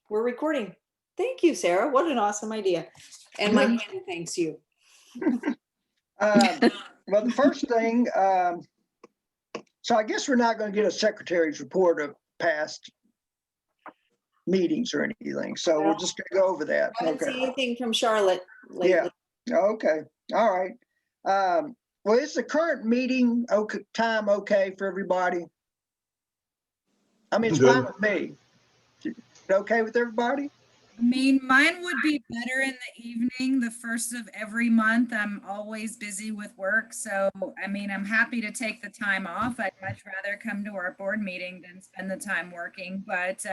We're recording. Thank you, Sarah. What an awesome idea. And my hand thanks you. Well, the first thing, so I guess we're not going to get a secretary's report of past meetings or anything. So we're just going to go over that. I haven't seen anything from Charlotte lately. Yeah. Okay. All right. Well, is the current meeting time okay for everybody? I mean, it's fine with me. Okay with everybody? I mean, mine would be better in the evening, the first of every month. I'm always busy with work. So, I mean, I'm happy to take the time off. I'd much rather come to our board meeting than spend the time working. But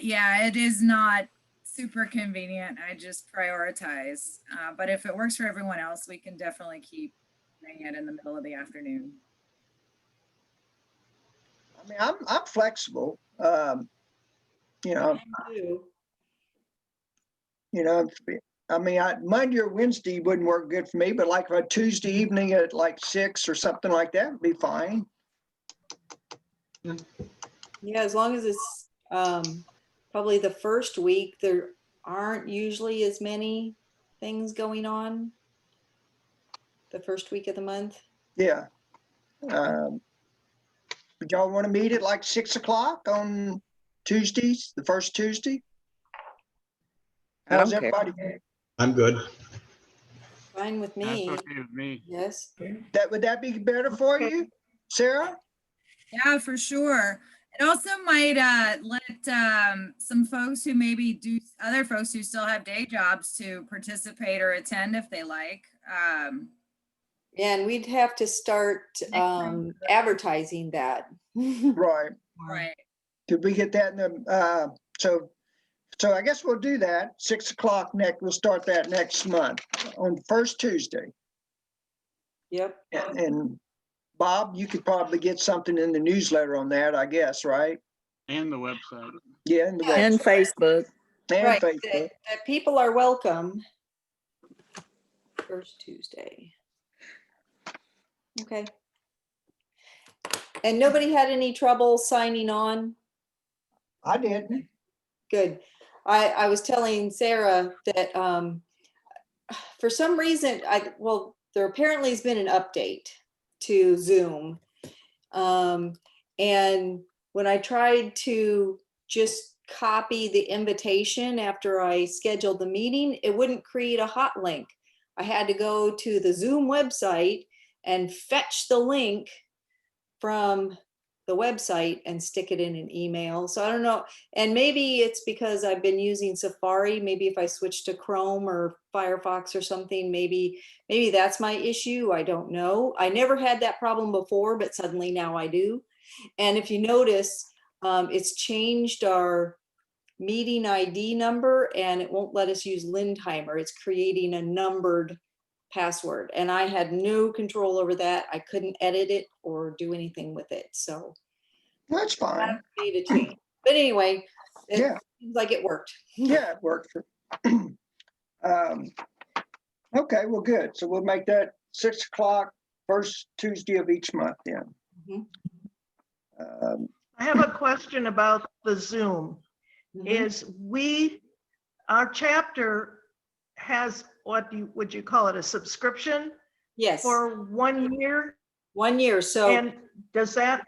yeah, it is not super convenient. I just prioritize. But if it works for everyone else, we can definitely keep doing it in the middle of the afternoon. I mean, I'm flexible. You know, I mean, Monday or Wednesday wouldn't work good for me, but like a Tuesday evening at like 6 or something like that would be fine. Yeah, as long as it's probably the first week, there aren't usually as many things going on the first week of the month. Yeah. Would y'all want to meet at like 6 o'clock on Tuesdays, the first Tuesday? How's everybody? I'm good. Fine with me. That's okay with me. Yes. Would that be better for you, Sarah? Yeah, for sure. It also might let some folks who maybe other folks who still have day jobs to participate or attend if they like. Yeah, and we'd have to start advertising that. Right. Right. Did we get that in the, so I guess we'll do that, 6 o'clock we'll start that next month on the first Tuesday. Yep. And Bob, you could probably get something in the newsletter on that, I guess, right? And the website. Yeah, and the website. And Facebook. And Right, Facebook. that people are welcome. First Tuesday. Okay. And nobody had any trouble signing on? I didn't. Good. I was telling Sarah that for some reason, there apparently has been an update to Zoom. And when I tried to just copy the invitation after I scheduled the meeting, it wouldn't create a hot link. I had to go to the Zoom website and fetch the link from the website and stick it in an email. So I don't know. And maybe it's because I've been using Safari. Maybe if I switch to Chrome or Firefox or something, maybe that's my issue. I don't know. I never had that problem before, but suddenly now I do. And if you notice, it's changed our meeting ID number and it won't let us use Lindheimer. It's creating a numbered password and I had no control over that. I couldn't edit it or do anything with it. So that's fine. That made a change. But anyway, it seems like it worked. Yeah, it worked. Okay, well, good. So we'll make that 6 o'clock first Tuesday of each month then. Mm-hmm. I have a question about the Zoom. Our chapter has would you call it a subscription? Yes. For 1 year? 1 year. So and does that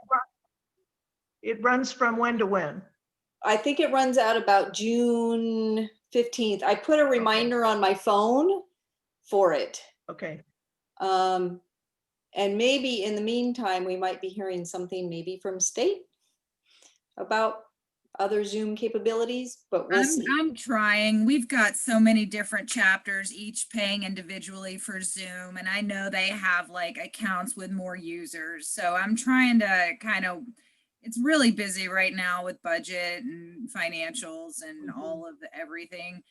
it runs from when to when? I think it runs out about June 15th. I put a reminder on my phone for it. Okay. And maybe in the meantime, we might be hearing something maybe from state about other Zoom capabilities, but we'll see. I'm trying. We've got so many different chapters, each paying individually for Zoom. And I know they have like accounts with more users. So I'm trying to it's really busy right now with budget and financials and all of everything.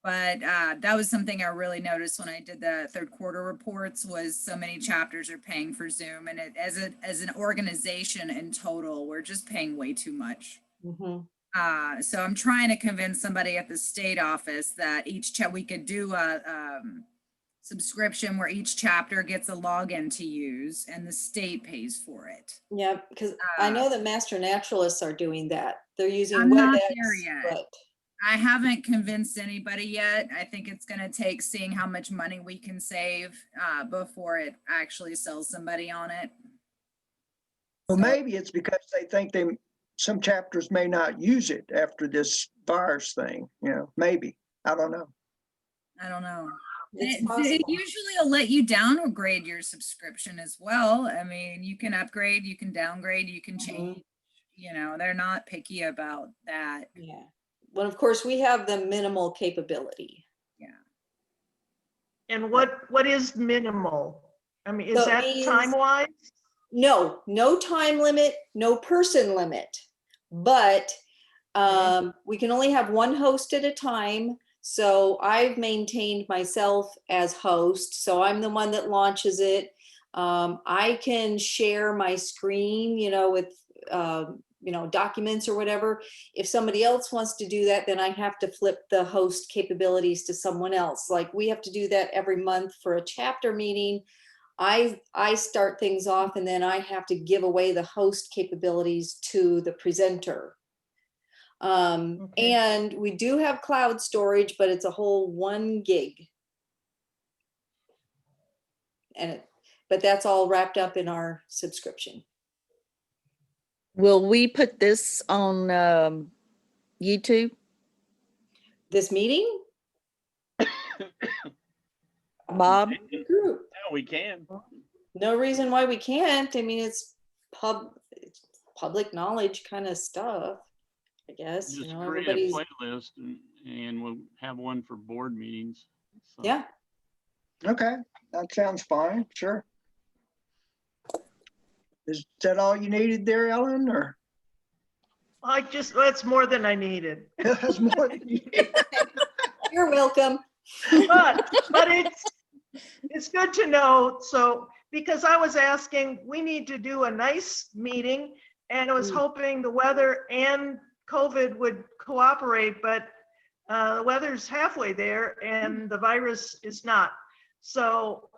But that was something I really noticed when I did the third quarter reports was so many chapters are paying for Zoom. And as an organization in total, we're just paying way too much. So I'm trying to convince somebody at the state office that we could do a subscription where each chapter gets a login to use and the state pays for it. Yeah, because I know that master naturalists are doing that they're using I'm not WebEx, there yet. but I haven't convinced anybody yet. I think it's gonna take seeing how much money we can save before it actually sells somebody on it. Well, So, maybe it's because they think some chapters may not use it after this virus thing, maybe. I don't know. I don't know. it's It possible. usually will let you downgrade your subscription as well. I mean, you can upgrade, you can downgrade, you can change. They're not picky about that. Yeah. Well, of course, we have the minimal capability. Yeah. And what is minimal? I mean, is So it that means- time-wise? No time limit, no person limit, but we can only have one host at a time. So I've maintained myself as host. So I'm the one that launches it. I can share my screen, with, documents or whatever. If somebody else wants to do that, then I have to flip the host capabilities to someone else. Like we have to do that every month for a chapter meeting. I start things off and then I have to give away the host capabilities to the presenter. Okay. And we do have cloud storage, but it's a whole 1 gig. But that's all wrapped up in our subscription. Will we put this on YouTube? This meeting? Bob? Group. Yeah, we can. No reason why we can't. I mean, it's public knowledge kind of stuff, I guess. Just create a Everybody's, playlist and we'll have one for board meetings. So, yeah. Okay, that sounds fine, sure. Is that all you needed there, Ellen, or? That's more than I needed. That's more than you needed. You're welcome. But it's good to know. So, because I was asking, we need to do a nice meeting and I was hoping the weather and COVID would cooperate, but the weather's halfway there and the virus is not. So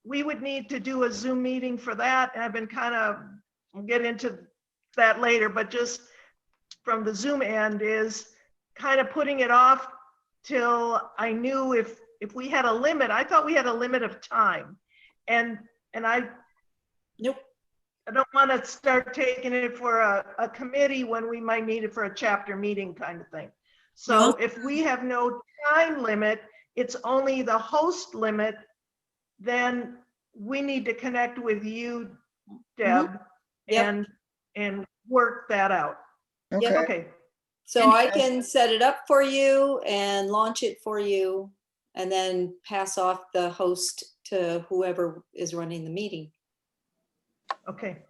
we would need to do a Zoom meeting for that. And I've been we'll get into that later, but just from the Zoom end is kind of putting it off till I knew if we had a limit. I thought we had a limit of time, and Nope. I don't want to start taking it for a committee when we might need it for a chapter meeting kind of thing. So No. if we have no time limit, it's only the host limit, then we need to connect with you, Deb, Yep. and work that out. Okay, Okay. So I can set it up for you and launch it for you and then pass off the host to whoever is running the meeting. Okay.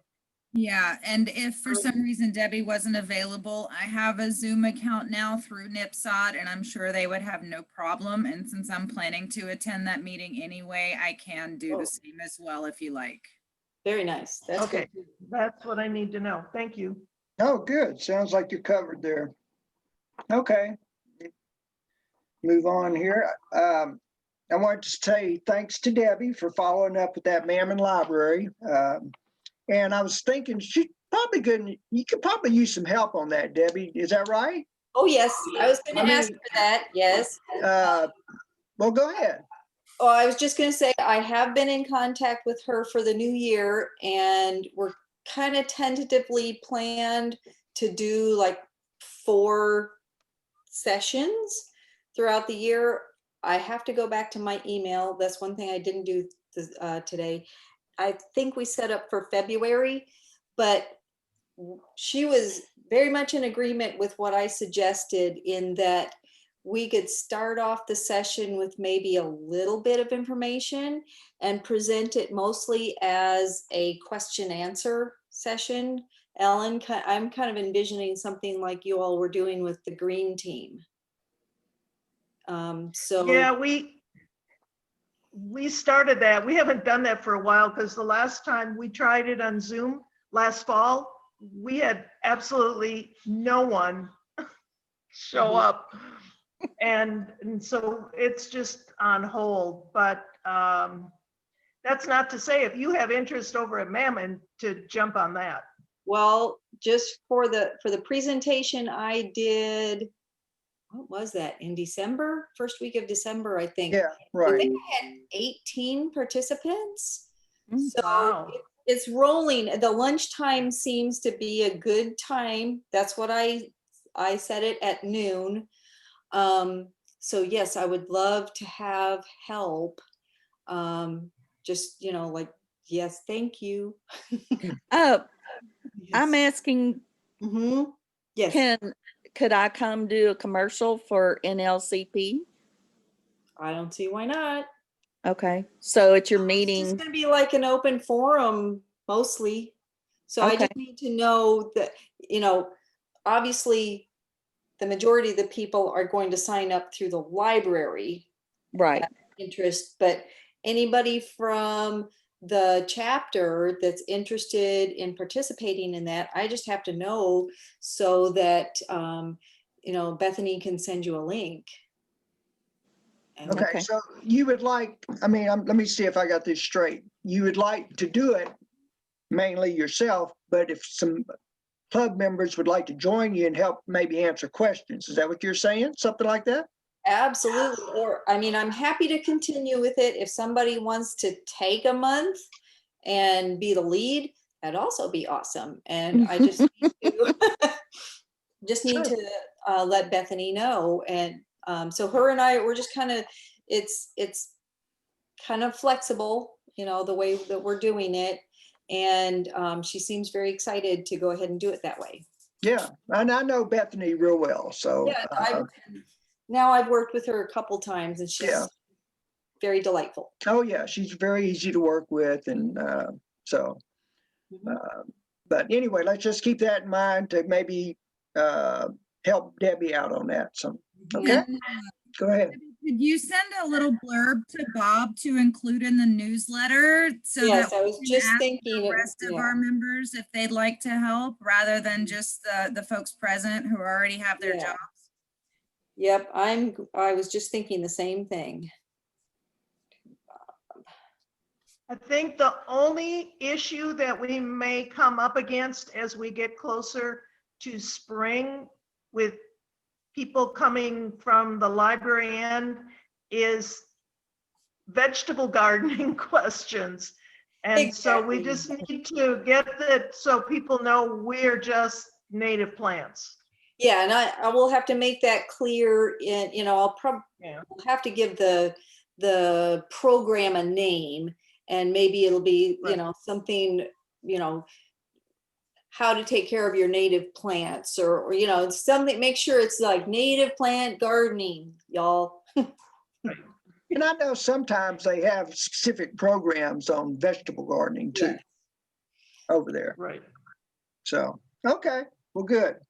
Yeah, and if for some reason Debbie wasn't available, I have a Zoom account now through NIPSOT and I'm sure they would have no problem. And since I'm planning to attend that meeting anyway, I can do the same as well if you like. Very nice. That's Okay. good. That's what I need to know. Thank you. oh, good, sounds like you're covered there. Okay. Move on here. I wanted to say thanks to Debbie for following up with that Mammon Library. And I was thinking you could probably use some help on that, Debbie. Is that right? Oh, yes. I was going I to mean- ask for that. Yes. Well, go ahead. Oh, I was just going to say, I have been in contact with her for the new year and we're kind of tentatively planned to do like 4 sessions throughout the year. I have to go back to my email. That's one thing I didn't do today. I think we set up for February, but she was very much in agreement with what I suggested in that we could start off the session with maybe a little bit of information and present it mostly as a question answer session. Ellen, I'm kind of envisioning something like you all were doing with the green team. Yeah, we started that. We haven't done that for a while because the last time we tried it on Zoom last fall, we had absolutely no one show up. And so it's just on hold, but that's not to say if you have interest over at Mammon to jump on that. Well, just for the presentation I did, what was that, in December? First week of December, I think. Yeah, I right. think I had 18 participants. Mm. So Wow. it's rolling. The lunchtime seems to be a good time. That's what I set it at noon. So yes, I would love to have help. Just, like, yes, thank you. Oh, I'm Yes. asking, Yes, could I come do a commercial for NLCP? I don't see why not. Okay, so at your It's just meeting, gonna be like an open forum mostly. So I okay, just need to know that, obviously the majority of the people are going to sign up through the library right. interest, but anybody from the chapter that's interested in participating in that, I just have to know so that, Bethany can send you a link. And Okay, Okay. so you would like, let me see if I got this straight. You would like to do it mainly yourself, but if some club members would like to join you and help maybe answer questions, is that what you're saying? Something like that? absolutely. Or, I'm happy to continue with it. If somebody wants to take a month and be the lead, that'd also be awesome. And I just need Sure. to let Bethany know. And so her and I, we're just kind of, it's kind of flexible, the way that we're doing it. And she seems very excited to go ahead and do it that way. Yeah, and I know Bethany real well, so Yeah, now I've worked with her a couple times and she's yeah. very delightful. Oh yeah, she's very easy to work with, and so. But anyway, let's just keep that in mind to maybe help Debbie out on that. So, okay, And, go ahead. could you send a little blurb to Bob to include in the newsletter so Yes, that I we was can just ask thinking, the rest of yeah. our members if they'd like to help rather than just the folks present who already have their Yeah. jobs? Yep, I was just thinking the same thing. I think the only issue that we may come up against as we get closer to spring with people coming from the library end is vegetable gardening questions. And so we just need to get that so people know we're just native plants. Yeah, and I will have to make that clear in, I'll probably Yeah. have to give the program a name, and maybe it'll be, Right. something, how to take care of your native plants or something, make sure it's like native plant gardening, y'all. And I know sometimes they have specific programs on vegetable gardening too Yes. over there. Right. So, okay, well, good.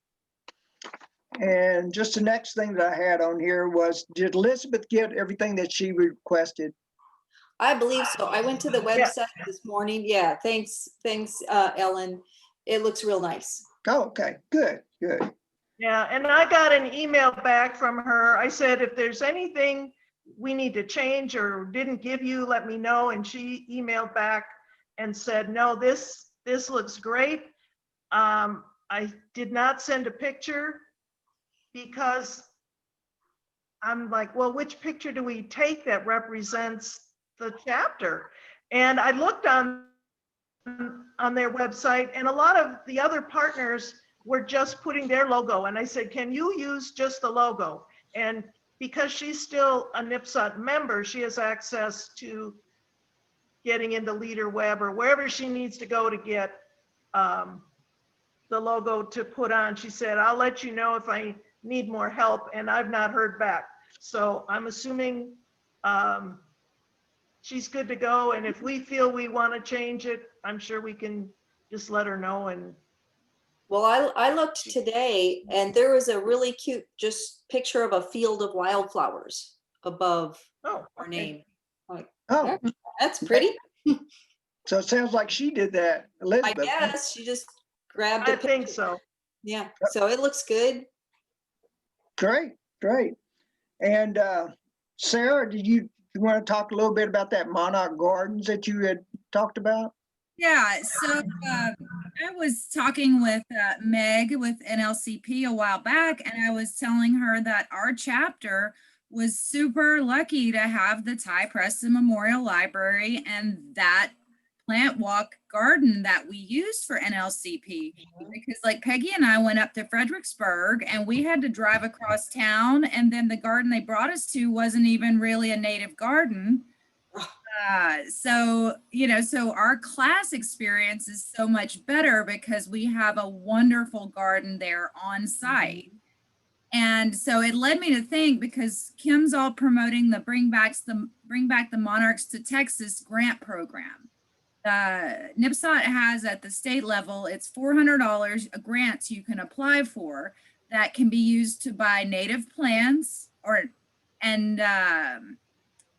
And just the next thing that I had on here was, did Elizabeth get everything that she requested? I believe so. I went to the Yeah. website this morning. Yeah, thanks, Ellen. It looks real nice. Oh, okay, good, good. Yeah, and I got an email back from her. I said, if there's anything we need to change or didn't give you, let me know. And she emailed back and said, no, this looks great. I did not send a picture because I'm like, well, which picture do we take that represents the chapter? And I looked on their website, and a lot of the other partners were just putting their logo. And I said, can you use just the logo? And because she's still a NIPSOT member, she has access to getting into Leader Web or wherever she needs to go to get the logo to put on. She said, I'll let you know if I need more help, and I've not heard back. So I'm assuming she's good to go. And if we feel we want to change it, I'm sure we can just let her know. And Well, I looked today and there was a really cute just picture of a field of wildflowers above oh, our okay. name. Like, Oh, that's pretty. so it sounds like she did that, I Elizabeth. guess she just grabbed a I think picture. so. Yeah, so it looks good. Great, great. And Sarah, did you want to talk a little bit about that Monarch Gardens that you had talked about? Yeah, so I was talking with Meg with NLCP a while back, and I was telling her that our chapter was super lucky to have the Ty Preston Memorial Library and that plant walk garden that we used for NLCP. Because like Peggy and I went up to Fredericksburg and we had to drive across town, and then the garden they brought us to wasn't even really a native garden. So, you know, so our class experience is so much better because we have a wonderful garden there on site. And so it led me to think, because Kim's all promoting the Bring Back the Monarchs to Texas grant program. NIPSOT has at the state level, it's $400 grants you can apply for that can be used to buy native plants and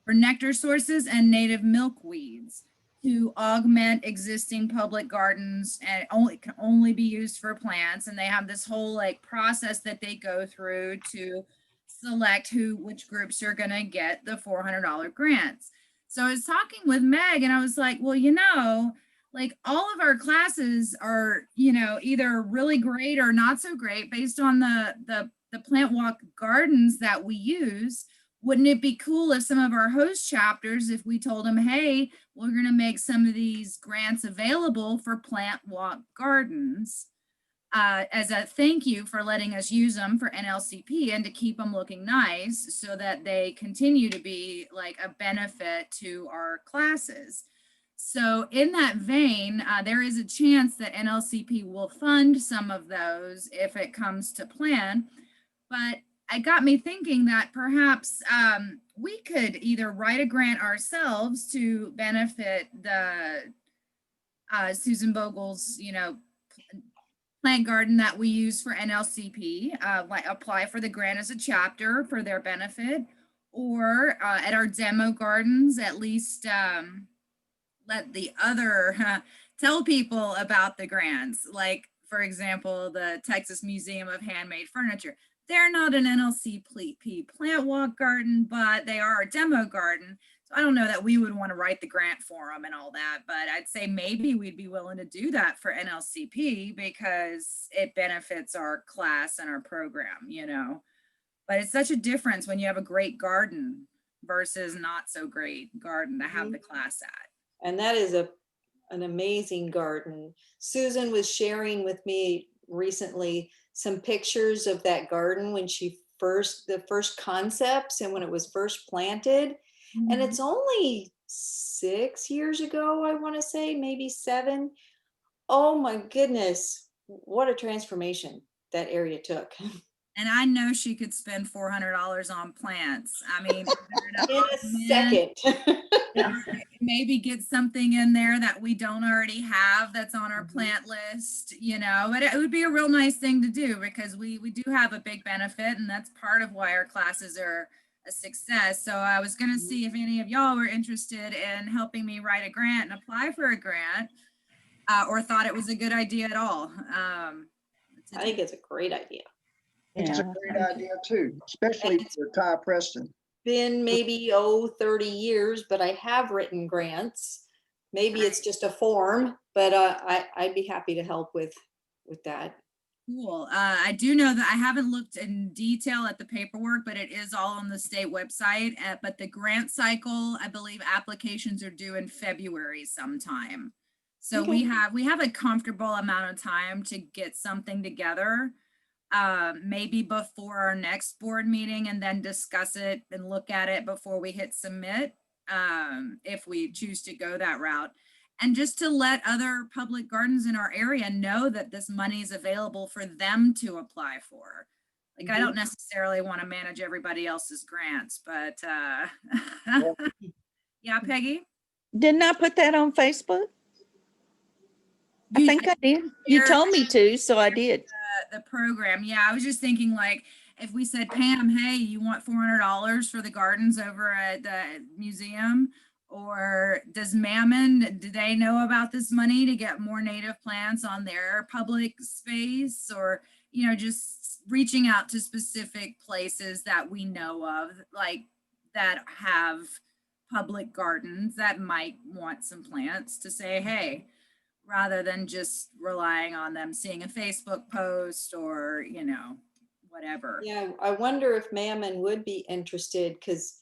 for nectar sources and native milkweeds to augment existing public gardens, and can only be used for plants. And they have this whole like process that they go through to select which groups are going to get the $400 grants. So I was talking with Meg and I was like, well, you know, like all of our classes are, you know, either really great or not so great based on the plant walk gardens that we use. Wouldn't it be cool if some of our host chapters, if we told them, hey, we're going to make some of these grants available for plant walk gardens as a thank you for letting us use them for NLCP and to keep them looking nice so that they continue to be like a benefit to our classes. So in that vein, there is a chance that NLCP will fund some of those if it comes to plan, but it got me thinking that perhaps we could either write a grant ourselves to benefit the Susan Vogel's, you know, plant garden that we use for NLCP, like apply for the grant as a chapter for their benefit, or at our demo gardens, at least let the other tell people about the grants. Like, for example, the Texas Museum of Handmade Furniture. They're not an NLCP plant walk garden, but they are a demo garden. So I don't know that we would want to write the grant for them and all that, but I'd say maybe we'd be willing to do that for NLCP because it benefits our class and our program, you know. But it's such a difference when you have a great garden versus not so great garden to have the class at. And that is an amazing garden. Susan was sharing with me recently some pictures of that garden when the first concepts and when it was first planted. Mm-hmm. And it's only 6 years ago, I want to say, maybe 7. Oh my goodness, what a transformation that area took. And I know she could spend $400 on plants. I mean, In a second. maybe get something in there that we don't already have that's on our plant list, you know, but it would be a real nice thing to do because we do have a big benefit, and that's part of why our classes are a success. So I was going to see if any of y'all were interested in helping me write a grant and apply for a grant, or thought it was a good idea at all. I think it's a great idea. It's a great idea too, especially for Ty Preston. Been maybe 30 years, but I have written grants. Maybe it's just a form, but I'd be happy to help with that. Cool. I do know that I haven't looked in detail at the paperwork, but it is all on the state website. But the grant cycle, I believe applications are due in February sometime. So Okay. we have a comfortable amount of time to get something together, maybe before our next board meeting, and then discuss it and look at it before we hit submit, if we choose to go that route. And just to let other public gardens in our area know that this money is available for them to apply for. Like, I don't necessarily want to manage everybody else's grants, but yeah, Peggy? Didn't I put that on Facebook? I think I did. You told me to, so I did. The program. Yeah, I was just thinking, like, if we said, Pam, hey, you want $400 for the gardens over at the museum? Or does Mammon, do they know about this money to get more native plants on their public space? Or, you know, just reaching out to specific places that we know of, like that have public gardens that might want some plants, to say, hey, rather than just relying on them seeing a Facebook post or, whatever. Yeah, I wonder if Mammon would be interested, because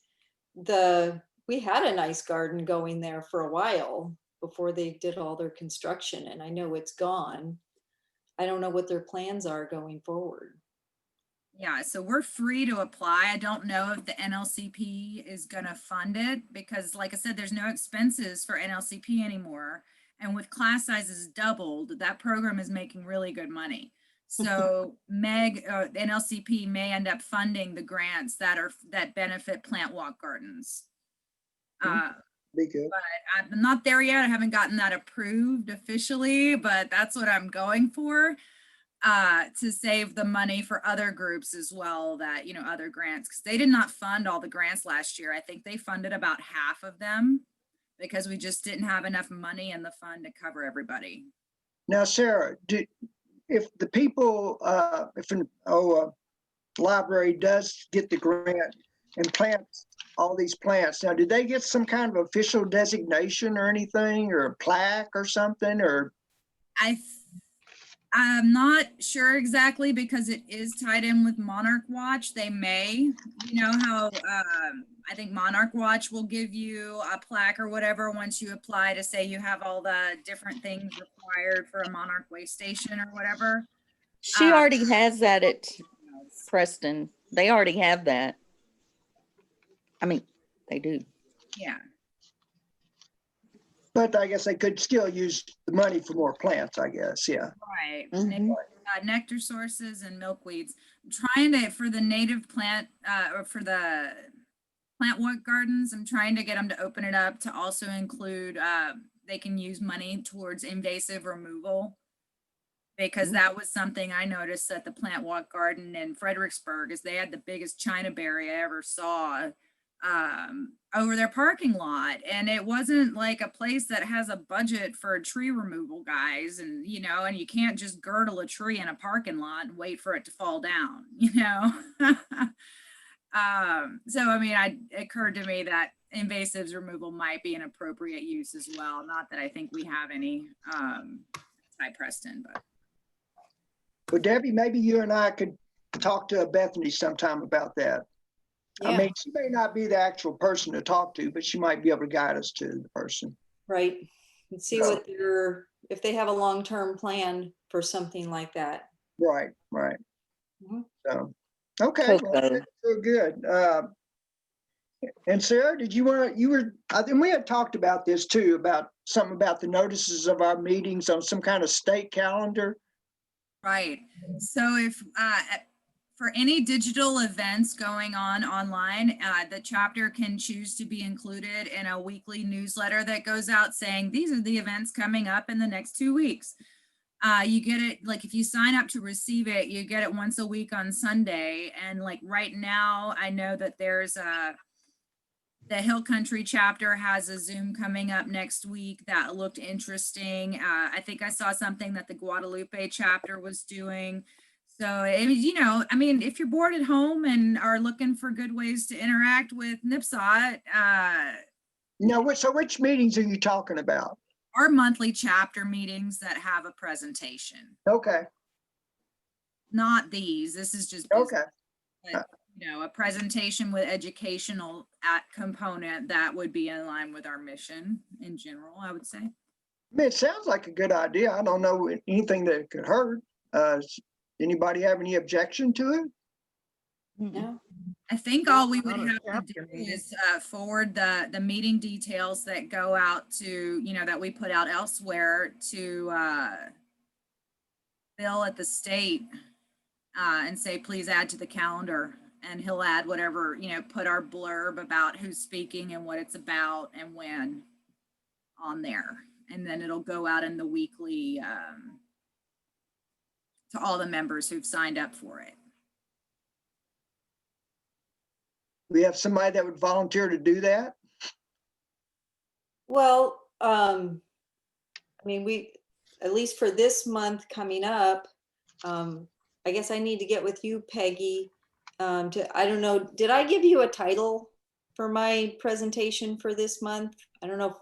we had a nice garden going there for a while before they did all their construction, and I know it's gone. I don't know what their plans are going forward. Yeah, so we're free to apply. I don't know if the NLCP is gonna fund it because like I said, there's no expenses for NLCP anymore. And with class sizes doubled, that program is making really good money. So the NLCP may end up funding the grants that benefit plant walk gardens. Be good. But I'm not there yet. I haven't gotten that approved officially, but that's what I'm going for. To save the money for other groups as well, that, other grants, because they did not fund all the grants last year. I think they funded about half of them because we just didn't have enough money in the fund to cover everybody. Now, Sarah, if the people, if an library does get the grant and plants all these plants, now, do they get some kind of official designation or anything, or a plaque or something, or? I'm not sure exactly because it is tied in with Monarch Watch. They may, how I think Monarch Watch will give you a plaque or whatever once you apply to say you have all the different things required for a Monarch Way station or whatever. She already has that at Preston. They already have that. I mean, they do. Yeah. But I guess they could still use the money for more plants, I guess, yeah. Right. Mhm. Nectar sources and milkweeds. I'm trying to, for the native plant, or for the plant walk gardens, I'm trying to get them to open it up to also include, they can use money towards invasive removal. Because that was something I noticed at the plant walk garden in Fredericksburg, is they had the biggest China berry I ever saw over their parking lot. And it wasn't like a place that has a budget for tree removal guys, and and you can't just girdle a tree in a parking lot and wait for it to fall down. So I mean, it occurred to me that invasives removal might be an appropriate use as well. Not that I think we have any at Preston, but. Well, Debbie, maybe you and I could talk to Bethany sometime about that. Yeah, I mean, she may not be the actual person to talk to, but she might be able to guide us to the person. right. And see So- what if they have a long-term plan for something like that. Right, right. Mhm. So, okay, well, Coco. that's so good. And Sarah, I think we had talked about this too, about something about the notices of our meetings on some kind of state calendar. Right. So if for any digital events going on online, the chapter can choose to be included in a weekly newsletter that goes out saying these are the events coming up in the next 2 weeks. You get it, like if you sign up to receive it, you get it once a week on Sunday. And like right now, I know that there's the Hill Country chapter has a Zoom coming up next week that looked interesting. I think I saw something that the Guadalupe chapter was doing. So, I mean, if you're bored at home and are looking for good ways to interact with NIPSOT, So which meetings are you talking about? our monthly chapter meetings that have a presentation, Okay, not these. This is just okay. but, a presentation with educational component that would be in line with our mission in general, I would say. I mean, it sounds like a good idea. I don't know anything that could hurt. Anybody have any objection to it? No, I think all we would Not a have to chapter do meeting. is forward the meeting details that go out to, that we put out elsewhere to Bill at the state and say, please add to the calendar. And he'll add whatever, put our blurb about who's speaking and what it's about and when on there. And then it'll go out in the weekly to all the members who've signed up for it. We have somebody that would volunteer to do that? well, I mean, at least for this month coming up, I guess I need to get with you, Peggy. I don't know, did I give you a title for my presentation for this month? I don't know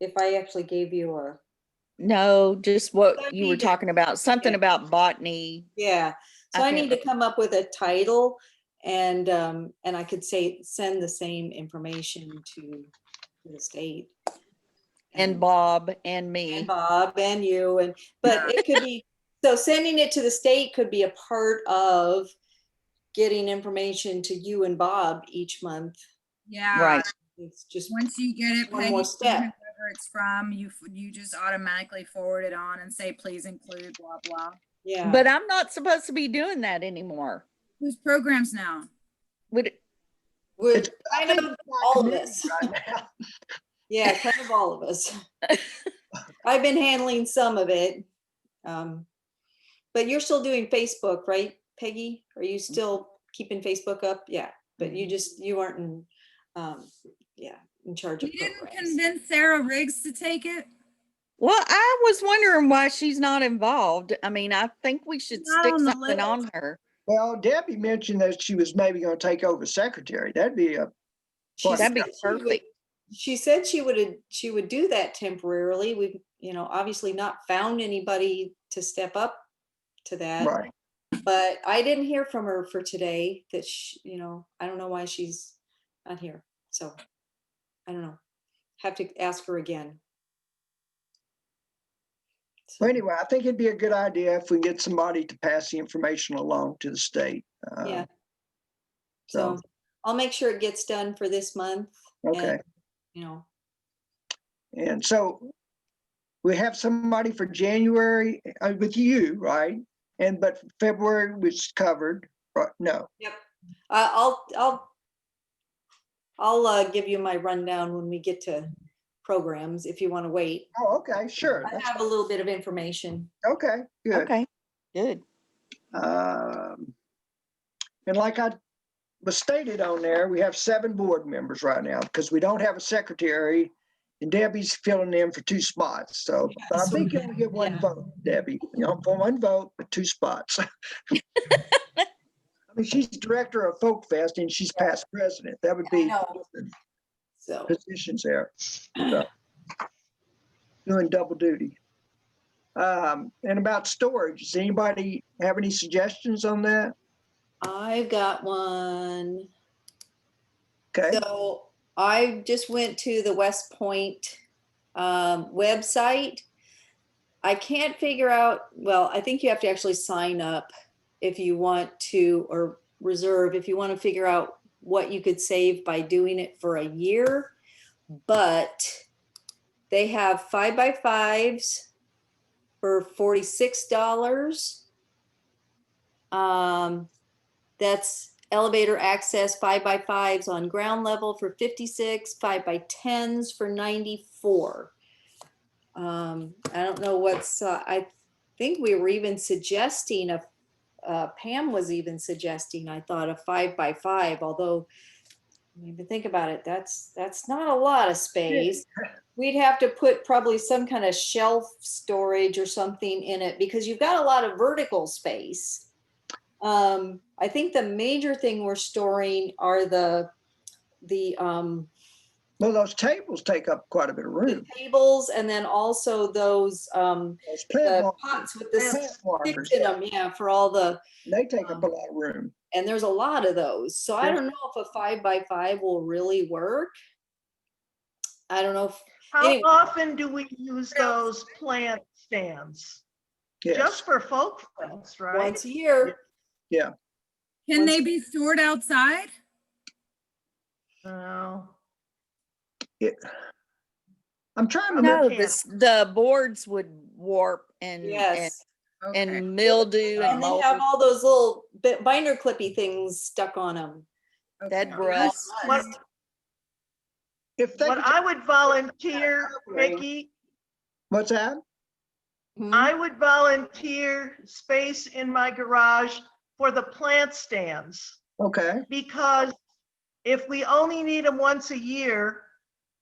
if I actually gave you No, just I what you were need to- talking about, something yeah. about botany. Yeah, so I I can't need to come up with a title and I could say, send the same information to the state. And Bob and And me. Bob and you, but it could be, so sending it to the state could be a part of getting information to you and Bob each month. Yeah. Right. It's just Once you get it, one Peggy, more to step. whoever it's from, you just automatically forward it on and say, please include blah, blah. Yeah. But I'm not supposed to be doing that anymore. Whose programs now? Would it, We're It's- I kind think of it's my all of committee us. right now. Yeah, kind of all of us. I've been handling some of it. But you're still doing Facebook, right, Peggy? Are you still keeping Facebook up? Yeah, but you aren't in, yeah, in charge You of didn't programs. convince Sarah Riggs to take it? well, I was wondering why she's not involved. I mean, I think we should Not stick on the something on her. Well, Debbie mentioned that she was maybe going to take over secretary. That'd be a, She Well, That'd be said she would- perfect. She said she would do that temporarily. We've, obviously not found anybody to step up to that. right. But I didn't hear from her for today that I don't know why she's not here. So I don't know. Have to ask her again. Well, anyway, I think it'd be a good idea if we get somebody to pass the information along to the state. Yeah. So, So I'll make sure it gets done for this month. okay. And, And so we have somebody for January with you, right? But February was covered. Right? No. yep. I'll give you my rundown when we get to programs if you want to wait. Oh, okay, sure. I That's have a little bit of information. okay, good. Okay, good. And like I was stated on there, we have 7 board members right now because we don't have a secretary and Debbie's filling in for 2 spots. So, but I think you only get 1 Yeah. vote, Debbie. For 1 vote, but 2 spots. I mean, she's director of Folk Fest and she's past president. That would I be know. So positions there. So, doing double duty. And about storage, does anybody have any suggestions on that? I've got one. Okay. So I just went to the West Point website. I can't figure out, well, I think you have to actually sign up if you want to, or reserve if you want to figure out what you could save by doing it for a year. But they have 5x5s for $46. That's elevator access 5x5s on ground level for 56, 5x10s for 94. I don't know what's, I think we were even suggesting Pam was even suggesting, I thought, a 5x5, although if you think about it, that's not a lot of space. We'd have to put probably some kind of shelf storage or something in it because you've got a lot of vertical space. I think the major thing we're storing are the Well, those tables take up quite a bit of room. tables, and then also those Those plant pots with the plant markers, sticks in them, yeah, for all the, they take up a lot of room. and there's a lot of those. So I Yeah. don't know if a 5x5 will really work. I don't know if, How Anyway. often do we use those plant stands? Yes. Just for Folk Fest, right? once a year. Can they be stored outside? No. I'm trying to No, remember. No, the boards would warp and Yes. Okay. and mildew and And they mold. have all those little binder clippy things stuck on them. That Okay. rust. What, If they what could- I would volunteer, Okay. Mickey, What's that? I would volunteer space in my garage for the plant stands. Okay, Because if we only need them once a year,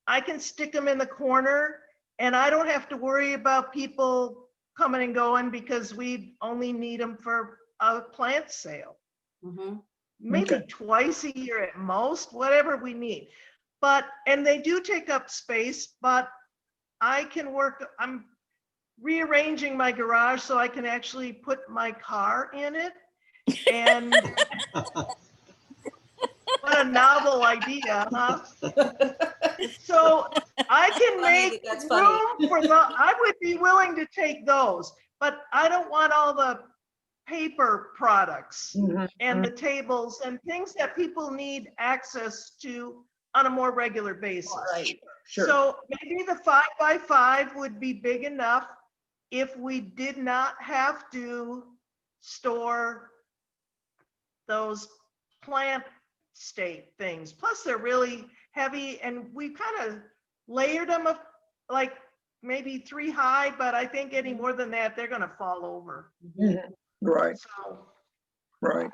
I can stick them in the corner and I don't have to worry about people coming and going because we only need them for a plant sale. Mhm. Maybe Okay. twice a year at most, whatever we need. But, and they do take up space, but I can work, rearranging my garage so I can actually put my car in it. And what a novel idea, huh? So I can Funny make that's funny. room for the, I would be willing to take those, but I don't want all the paper products Mhm. and the tables and things that people need access to on a more regular basis. Right. Sure. So maybe the 5x5 would be big enough if we did not have to store those plant state things. Plus they're really heavy and we kind of layered them up like maybe 3 high, but I think any more than that, they're gonna fall over. Mhm. Right, So right.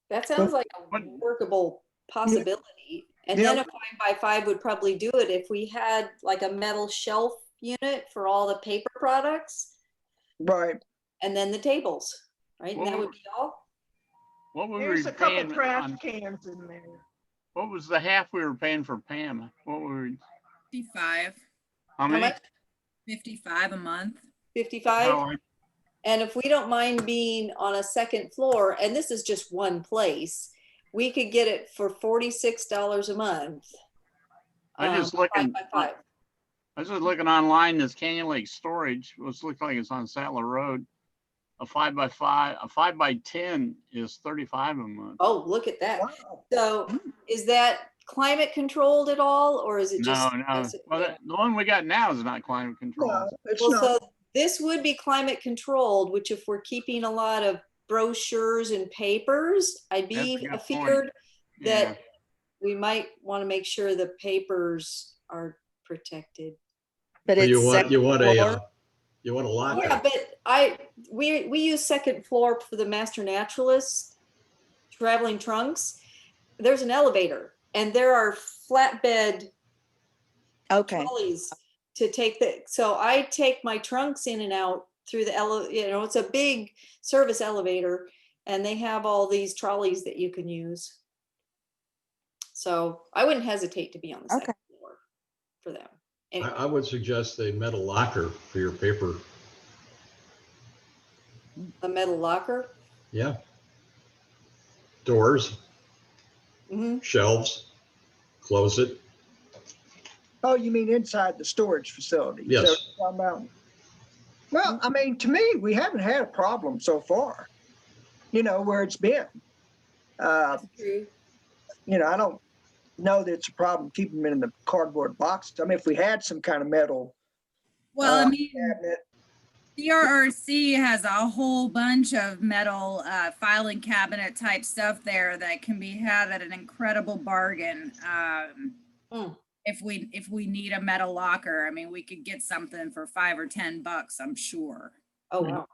That sounds like a What- workable possibility. And Yeah. then a 5x5 would probably do it if we had like a metal shelf unit for all the paper products Right. and then the tables, right? And that would be all. What were there's we a couple paying trash on, cans in there. what was the half we were paying for Pam? What were, 55, how How many? much? 55 a month. 55? Oh, And if we don't mind being on a second floor, and this is just one place, we could get it for $46 a month. I just looking, 5x5. I was just looking online, this Canyon Lake Storage, which looks like it's on Saddler Road. A 5x5, a 5x10 is 35 a month. Oh, look at that. Wow. So is that climate controlled at all, or is it just? No. Well, the one we got now is not climate No, controlled. it's Well, not. so this would be climate controlled, which if we're keeping a lot of brochures and papers, That's a good point. feared Yeah, that we might want to make sure the papers are protected. But But it's you want, second you want floor. you want a locker. Yeah, but we use second floor for the master naturalists traveling trunks. There's an elevator and there are flatbed Okay, trolleys to take so I take my trunks in and out through the it's a big service elevator and they have all these trolleys that you can use. So I wouldn't hesitate to be on the second floor for them. Anyway. I would suggest a metal locker for your paper. A metal locker. Yeah. Doors, Hmm. shelves, close it. Oh, you mean inside the storage facility? Is that Yes. what you're talking about? Well, I mean, to me, we haven't had a problem so far, where it's been. That's true. I don't know that it's a problem keeping them in the cardboard box. I mean, if we had some kind of metal Well, I mean, cabinet, CRRC has a whole bunch of metal filing cabinet type stuff there that can be had at an incredible bargain. Mm. If we need a metal locker, I mean, we could get something for $5 or $10, I'm sure. Oh, wow.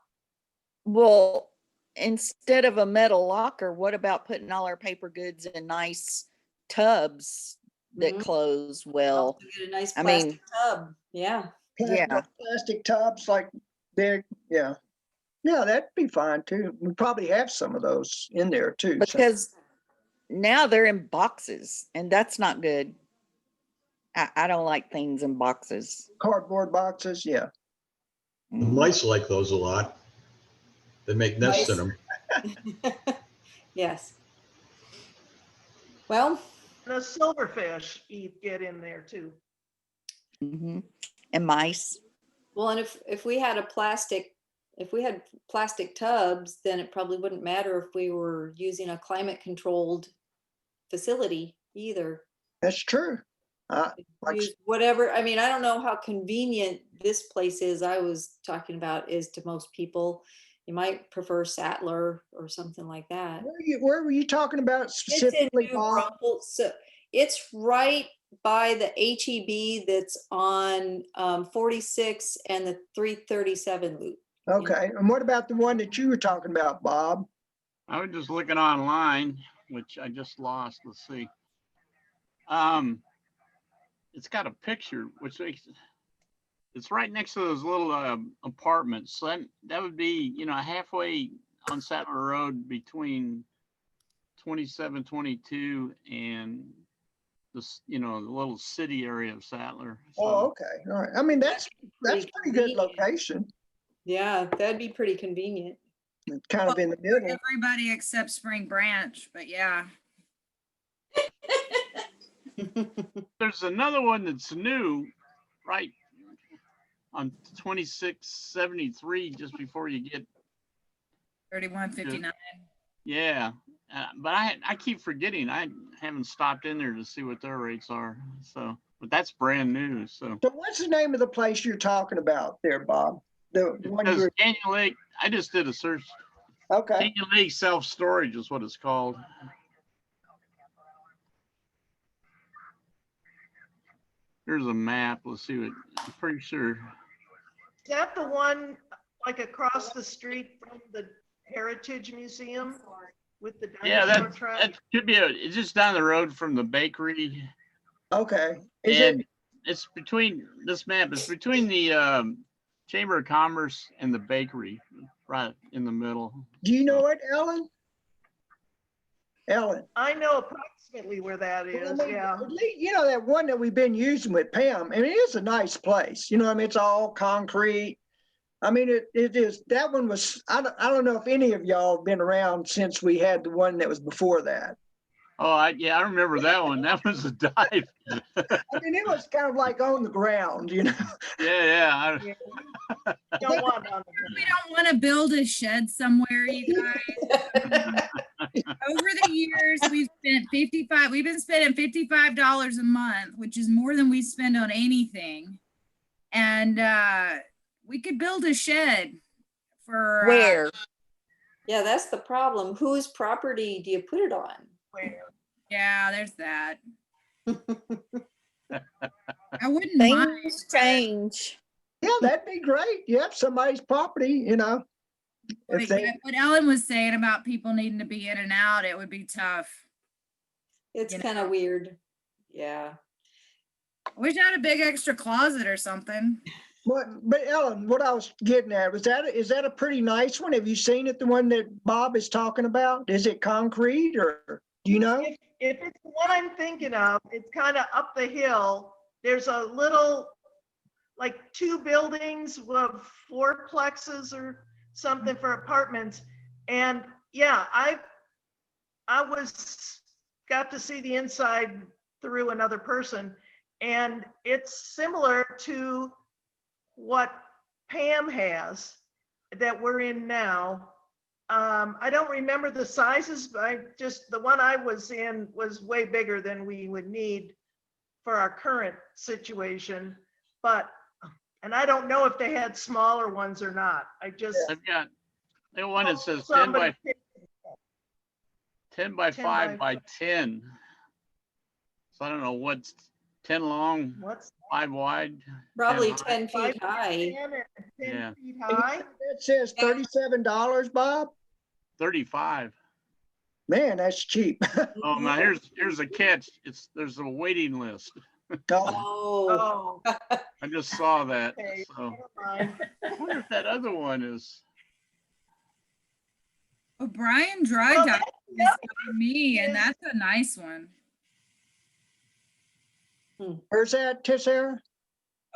well, instead of a metal locker, what about putting all our paper goods in nice tubs that Mhm. close well? Also get a nice I plastic mean- tub. Yeah. Yeah. plastic tubs like big, yeah. Yeah, that'd be fine too. We probably have some of those in there too. so- Because now they're in boxes and that's not good. I don't like things in boxes. Cardboard boxes, yeah. The mice like those a lot. They make nests in them. Yes. Well, The silverfish get in there too. Mhm. And mice. well, and if we had plastic tubs, then it probably wouldn't matter if we were using a climate controlled facility either. That's true. Like- Use whatever, I mean, I don't know how convenient this place is I was talking about is to most people. You might prefer Sattler or something like that. Where were you talking about It's specifically, in New Bob? Braunfels, so it's right by the HEB that's on 46 and the 337 loop. Okay, and what about the one that you were talking about, Bob? I was just looking online, which I just lost. Let's see. It's got a picture, which makes it's right next to those little apartments. So that would be, halfway on Sattler Road between 2722 and this, the little city area of Sattler. So, Oh, okay, all right. I mean, that's pretty good convenient. location. Yeah, that'd be pretty convenient. It's kind of in the middle. Everybody except Spring Branch, but yeah. there's another one that's new, right on 2673, just before you get 3159. Yeah, but I keep forgetting. I haven't stopped in there to see what their rates are. So, but that's brand new. So, So what's the name of the place you're talking about there, Bob? The one you because were, Canyon Lake, I just did a search. okay. Canyon Lake Self Storage is what it's called. Here's a map. Let's see what. I'm pretty sure. Is that the one like across the street from the Heritage Museum with the Yeah, dinosaur that track? could be it's just down the road from the bakery, Okay. Is and it, it's between this map. It's between the Chamber of Commerce and the bakery, right in the middle. do you know it, Ellen? Ellen? I know approximately where that Well, I is, mean, yeah. at least, that one that we've been using with Pam, I mean, it is a nice place. I mean, it's all concrete. I mean, it is, that one was, I don't know if any of y'all have been around since we had the one that was before that. Oh, I remember that one. That was a dive. I mean, it was kind of like on the ground. Yeah. Yeah. Don't want on the- We don't want to build a shed somewhere, you guys. Over the years, we've been spending $55 a month, which is more than we spend on anything. And we could build a shed for Where? Yeah, that's the problem. Whose property do you put it on? where. yeah, there's that. I wouldn't mind. Things change. Yeah, that'd be great. Yep, somebody's property, If they, What Ellen was saying about people needing to be in and out, it would be tough. It's You know. kind of weird. Yeah. I wish I had a big extra closet or something. but Ellen, what I was getting at, is that a pretty nice one? Have you seen it, the one that Bob is talking about? Is it concrete or, do you know? If it's the one I'm thinking of, it's kind of up the hill. There's a little, like 2 buildings of 4 plexes or something for apartments. And yeah, I got to see the inside through another person. And it's similar to what Pam has that we're in now. I don't remember the sizes, but the one I was in was way bigger than we would need for our current situation. And I don't know if they had smaller ones or not. I've got the one that says 10 by 5 by 10. So I don't know what's 10 long, What's 5 wide. Probably 10 10 feet high. 10 and 10 Yeah. feet high? It says $37, Bob. 35. Man, that's cheap. Oh, now here's a catch. There's a waiting list. Oh, Oh, I just saw that. okay, So never mind. I wonder if that other one is. O'Brien Dry Well, Dock that's is by me, and is- that's a nice one. Where's that, Tessera?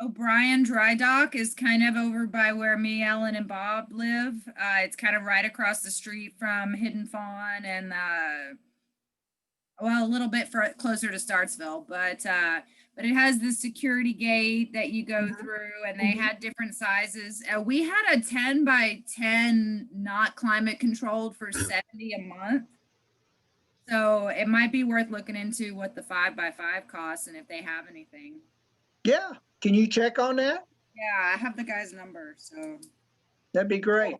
O'Brien Dry Dock is kind of over by where me, Ellen, and Bob live. It's kind of right across the street from Hidden Fawn and well, a little bit closer to Startsville, but it has the security gate that you go through, and they had different sizes. We had a 10 by 10 not climate controlled for $70 a month. So it might be worth looking into what the 5 by 5 costs and if they have anything. Yeah, can you check on that? Yeah, I have the guy's number, so. That'd be great.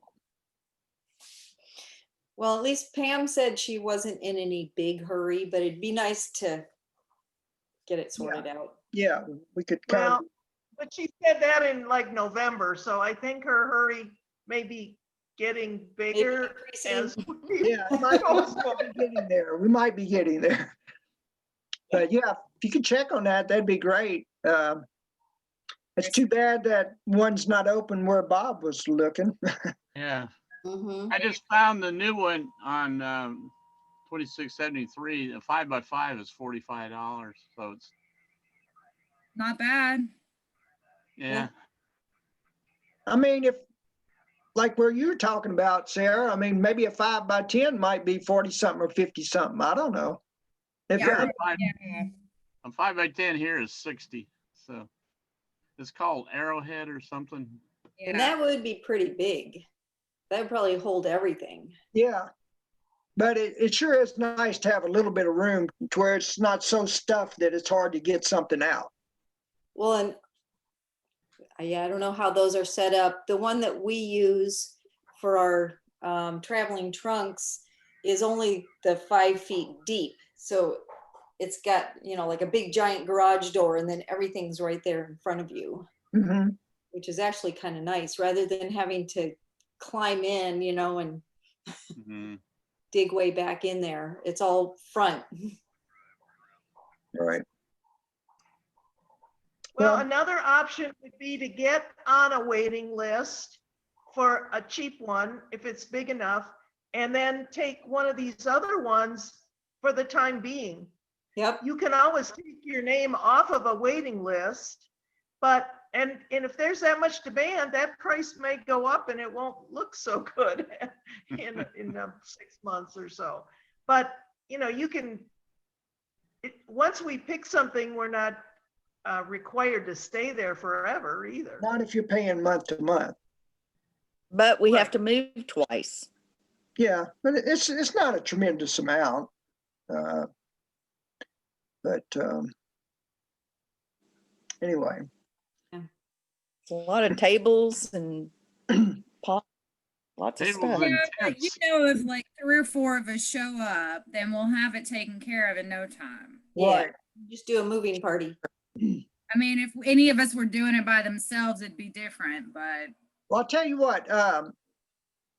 well, at least Pam said she wasn't in any big hurry, but it'd be nice to get it sorted out. Yeah, we could kind Well, of, but she said that in like November, so I think her hurry may be getting bigger increasing. as. yeah, we might be getting there. We might be getting there. But yeah, if you could check on that, that'd be great. It's too bad that one's not open where Bob was looking. Yeah. Mhm. I just found the new one on $26.73. A 5x5 is $45. So it's, Not bad. yeah. I mean, if, like where you're talking about, Sarah, I mean, maybe a 5x10 might be 40 something or 50 something. I don't know. If, Yeah. A 5x10 here is 60. So it's called Arrowhead or something. And Yeah. that would be pretty big. That would probably hold everything. yeah. But it sure is nice to have a little bit of room to where it's not so stuffed that it's hard to get something out. Well, and yeah, I don't know how those are set up. The one that we use for our traveling trunks is only the 5 feet deep. So it's got, you know, like a big giant garage door, and then everything's right there in front of you, Mhm. which is actually kind of nice rather than having to climb in, you know, and Mhm. dig way back in there. It's all front. Right. Well, Well- another option would be to get on a waiting list for a cheap one, if it's big enough, and then take one of these other ones for the time being. Yep. You can always take your name off of a waiting list, but, and if there's that much demand, that price may go up and it won't look so good in 6 months or so. But, you know, you can, once we pick something, we're not required to stay there forever either. Not if you're paying month to month. But we have Right. to move twice. Yeah, but it's not a tremendous amount. But anyway, It's a lot of tables and pot, lots of Tables stuff. and Yeah, but you tents. know, if like 3 or 4 of us show up, then we'll have it taken care of in no time. Yeah. right. Just do a moving party. I mean, if any of us were doing it by themselves, it'd be different, but Well, I'll tell you what,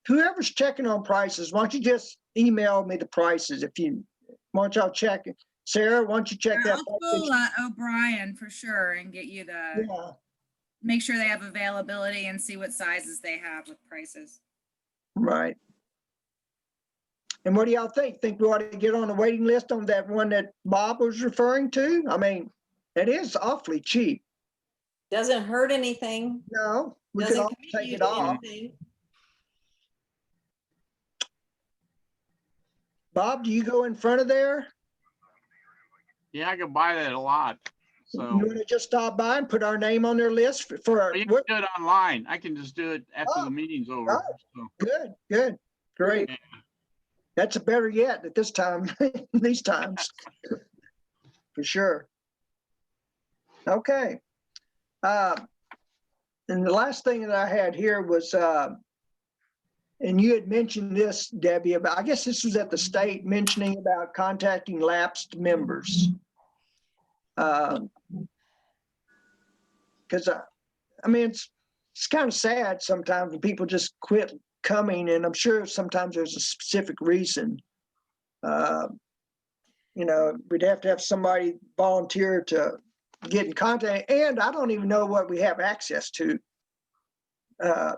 whoever's checking on prices, why don't you just email me the prices why don't y'all check it? Sarah, why don't you check that? I'll pull O'Brien for sure and get you the, Yeah, make sure they have availability and see what sizes they have with prices. right. And what do y'all think? Think we ought to get on the waiting list on that one that Bob was referring to? I mean, it is awfully cheap. Doesn't hurt anything. No, we could Doesn't all commit take you it to off. anything. Bob, do you go in front of there? Yeah, I could buy that a lot. You So want to just stop by and put our name on their list for you can do it online. I can just do it after Oh, the meeting's over. oh. So, Good, great. yeah. That's a better yet at this time, these times, for sure. Okay. And the last thing that I had here was, and you had mentioned this, Debbie, about, I guess this was at the state mentioning about contacting lapsed members. Because I mean, it's kind of sad sometimes when people just quit coming, and I'm sure sometimes there's a specific reason. You know, we'd have to have somebody volunteer to get in contact, and I don't even know what we have access to.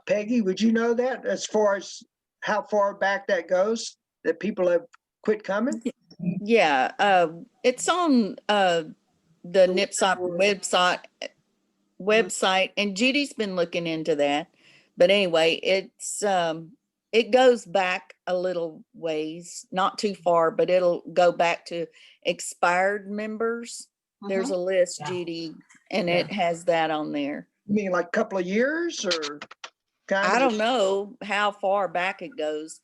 Peggy, would you know that as far as how far back that goes, that people have quit coming? Yeah, it's on the NIPSOC website, and Judy's been looking into that. But anyway, it goes back a little ways, not too far, but it'll go back to expired members. There's a list, Yeah. Judy, and it has that on there. You mean like a couple of years or kind of? I don't know how far back it goes.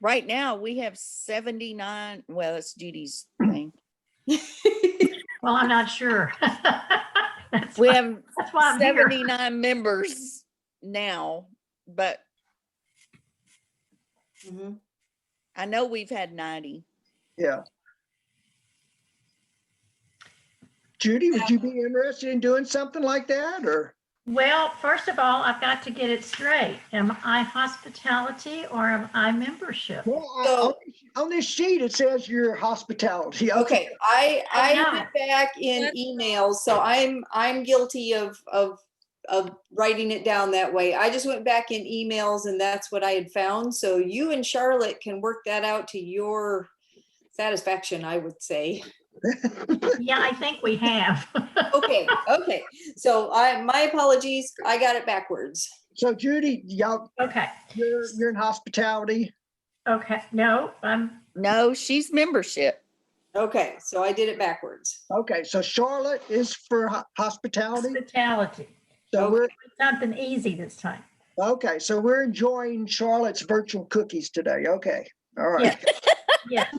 Right now, we have 79. Well, it's Judy's thing. Well, I'm not sure. That's We why- have that's why I'm here. 79 members now, but Mhm. I know we've had 90. Yeah. Judy, would you be interested in doing something like that, or? Well, first of all, I've got to get it straight. Am I hospitality or am I membership? Well, So- on this sheet, it says your hospitality. Okay, I know. went back in emails, so I'm guilty of writing it down that way. I just went back in emails and that's what I had found. So you and Charlotte can work that out to your satisfaction, I would say. Yeah, I think we have. Okay, okay. So my apologies. I got it backwards. So Judy, y'all, Okay, you're in hospitality. okay, no, No, she's membership. Okay, so I did it backwards. Okay, so Charlotte is for hospitality. hospitality. So we're Something easy this time. okay. So we're enjoying Charlotte's virtual cookies today. Okay, all right. Yes, yes.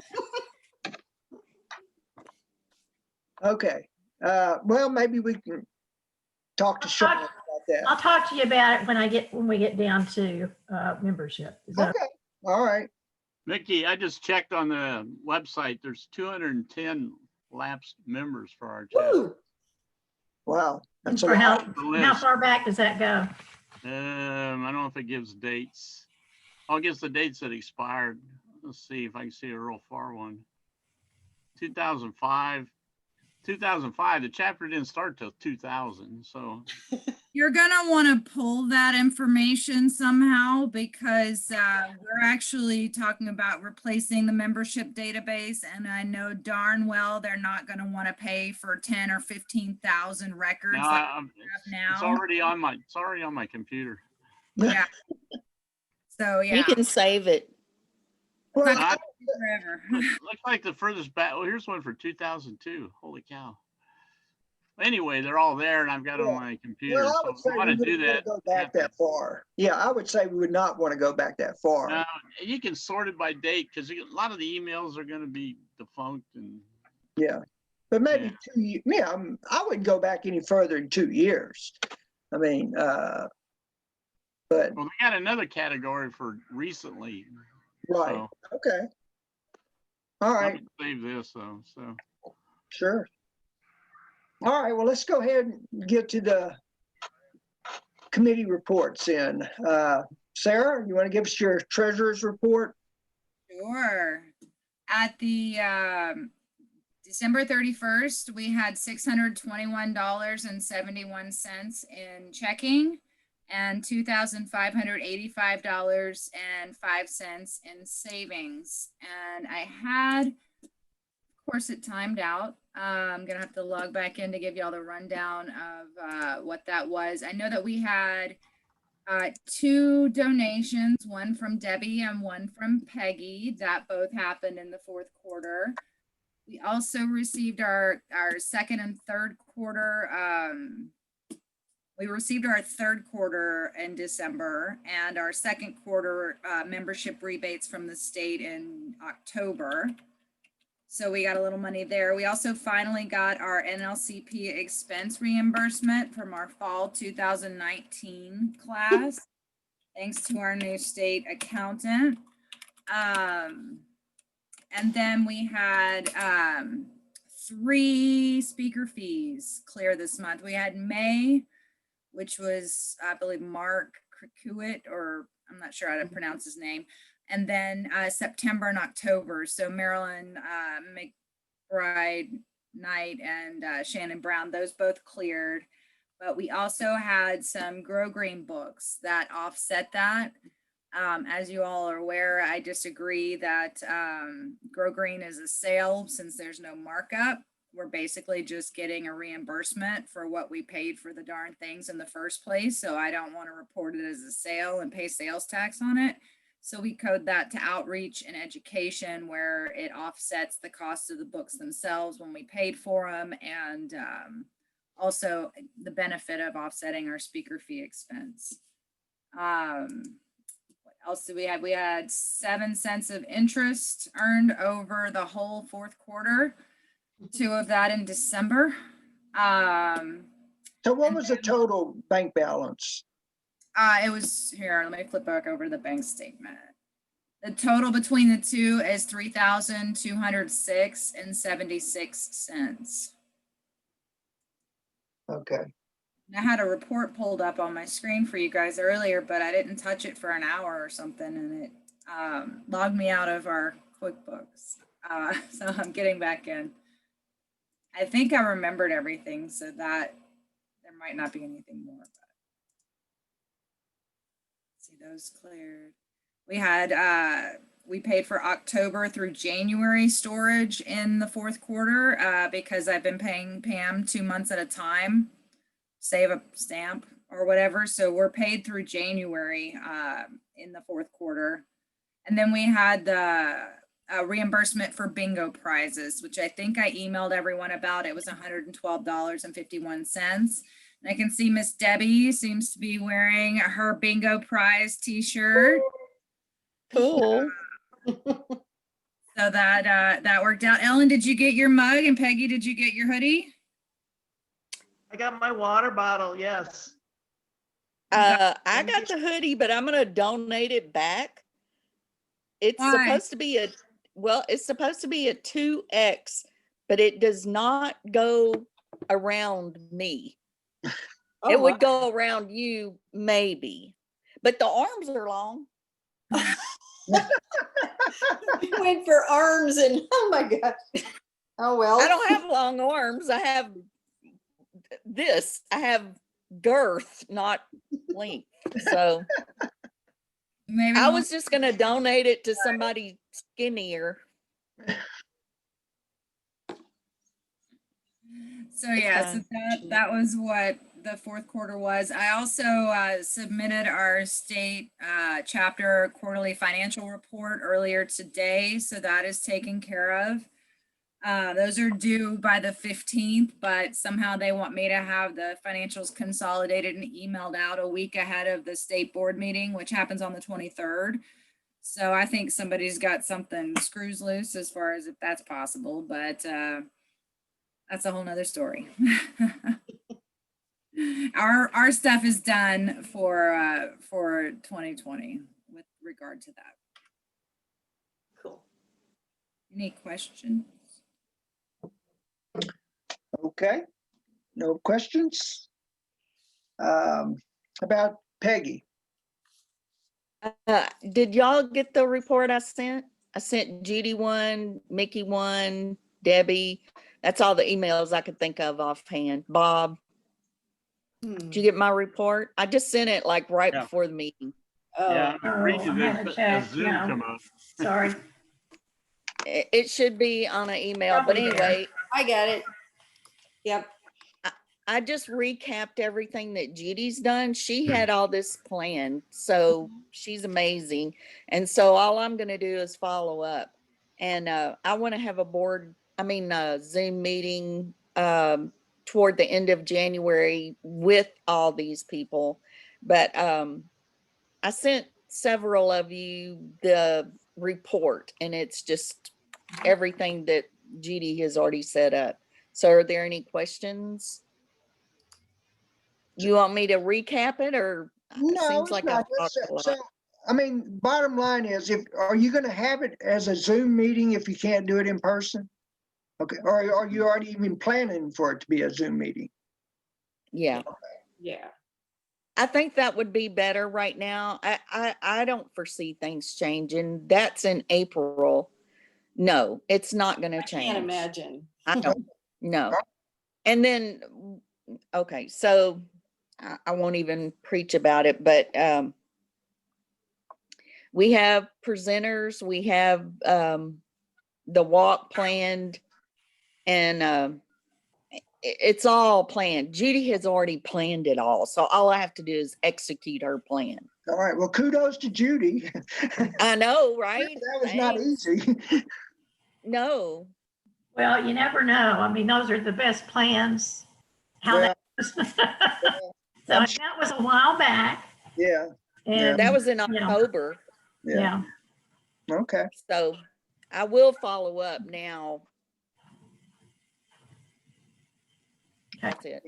Okay. Well, maybe we can talk to Charlotte about that. I'll talk to you about it when we get down to membership. Is that- Okay. All right. Mickey, I just checked on the website. There's 210 lapsed members for our chat. Woo! Wow. That's a For lot. how far back does that go? I don't know if it gives dates. I'll guess the dates that expired. Let's see if I can see a real far one. 2005. 2005. The chapter didn't start till 2000. So You're gonna want to pull that information somehow because we're actually talking about replacing the membership database, and I know darn well they're not gonna want to pay for 10 or 15,000 records. now, like we have it's now. already on my computer. Yeah. So You yeah, can save it. Well, Not- forever. Looks like the furthest back. Well, here's one for 2002. Holy cow. Anyway, they're all there, and I've got them on my computer. well, I So would if say you want we to do wouldn't that, go back that far. Yeah, I would say we would not want to go back that far. no, you can sort it by date because a lot of the emails are going to be defunct. And Yeah, but maybe Yeah. 2 years. Yeah, I wouldn't go back any further than 2 years. I mean, but well, they got another category for recently. right. So Okay. All let right. me save this though. So Sure. All right. Well, let's go ahead and get to the committee reports in. Sarah, you want to give us your treasurer's report? Sure. At the December 31st, we had $621.71 in checking and $2,585.05 in savings. And I had, of course, it timed out. I'm gonna have to log back in to give you all the rundown of what that was. I know that we had 2 donations, one from Debbie and one from Peggy, that both happened in the fourth quarter. We also received our second and third quarter. We received our third quarter in December and our second quarter membership rebates from the state in October. So we got a little money there. We also finally got our NLCP expense reimbursement from our fall 2019 class, thanks to our new state accountant. And then we had 3 speaker fees clear this month. We had May, which was, I believe, Mark Krikuit, or I'm not sure how to pronounce his name. And then September and October. So Marilyn McBride Knight and Shannon Brown, those both cleared. But we also had some Grow Green books that offset that. As you all are aware, I disagree that Grow Green is a sale since there's no markup. We're basically just getting a reimbursement for what we paid for the darn things in the first place. So I don't want to report it as a sale and pay sales tax on it. So we code that to outreach and education, where it offsets the cost of the books themselves when we paid for them, and also the benefit of offsetting our speaker fee expense. What else did we have? We had 7 cents of interest earned over the whole fourth quarter, 2 of that in December. So what was the total bank balance? It was here. Let me flip back over to the bank statement. The total between the two is $3,206.76. Okay. I had a report pulled up on my screen for you guys earlier, but I didn't touch it for an hour or something, and it logged me out of our QuickBooks. So I'm getting back in. I think I remembered everything, so that there might not be anything more. But see, those cleared. We had we paid for October through January storage in the fourth quarter, because I've been paying Pam 2 months at a time, save a stamp or whatever. So we're paid through January, in the fourth quarter. And then we had the reimbursement for bingo prizes, which I think I emailed everyone about. It was $112.51. And I can see Miss Debbie seems to be wearing her bingo prize t-shirt. Cool. So that worked out. Ellen, did you get your mug? And Peggy, did you get your hoodie? I got my water bottle, yes. I got the hoodie, but I'm gonna donate it back. It's Why? supposed to be it's supposed to be a 2X, but it does not go around me. Oh, It would go around you, maybe, but the arms are long. You went for arms and, oh my God. Oh, well. I don't have long arms. I have this. I have girth, not length. So Maybe I we'll- was just gonna donate it to somebody skinnier. So yeah, so fine. that was what the fourth quarter was. I also submitted our state chapter quarterly financial report earlier today, so that is taken care of. Those are due by the 15th, but somehow they want me to have the financials consolidated and emailed out a week ahead of the state board meeting, which happens on the 23rd. So I think somebody's got something screws loose as far as if that's possible, but that's a whole nother story. Our stuff is done for 2020 with regard to that. Cool. Any questions? Okay, no questions. About Peggy? Did y'all get the report I sent? I sent Judy one, Mickey one, Debbie. That's all the emails I could think of offhand. Bob, did you get my report? I just sent it like right Yeah. before the meeting. Yeah, Oh, I'm reading I haven't this checked, as Zoom yeah. come up. Sorry. It should be on an email, but Probably there. anyway, I got it. Yep. I just recapped everything that Judy's done. She had all this planned, so she's amazing. And so all I'm going to do is follow up. And I want to have a Zoom meeting toward the end of January with all these people. But I sent several of you the report, and it's just everything that Judy has already set up. So are there any questions? You want me to recap it, or it No, seems like not. I've talked a lot? So, I mean, bottom line is, are you gonna have it as a Zoom meeting if you can't do it in person? Okay, or are you already even planning for it to be a Zoom meeting? Yeah, Yeah. I think that would be better right now. I don't foresee things changing. That's in April. No, it's not going to change. Can't imagine. I don't. No. And then, okay, so I won't even preach about it, but we have presenters, we have the walk planned, and it's all planned. Judy has already planned it all. So all I have to do is execute her plan. All right, well, kudos to Judy. I know, right? That was not Thanks. easy. No. Well, you never know. I mean, those are the best plans. How Well, that so that was a while back. Yeah, And That was in you know, October. yeah, yeah. okay. So I will follow up now. That's it.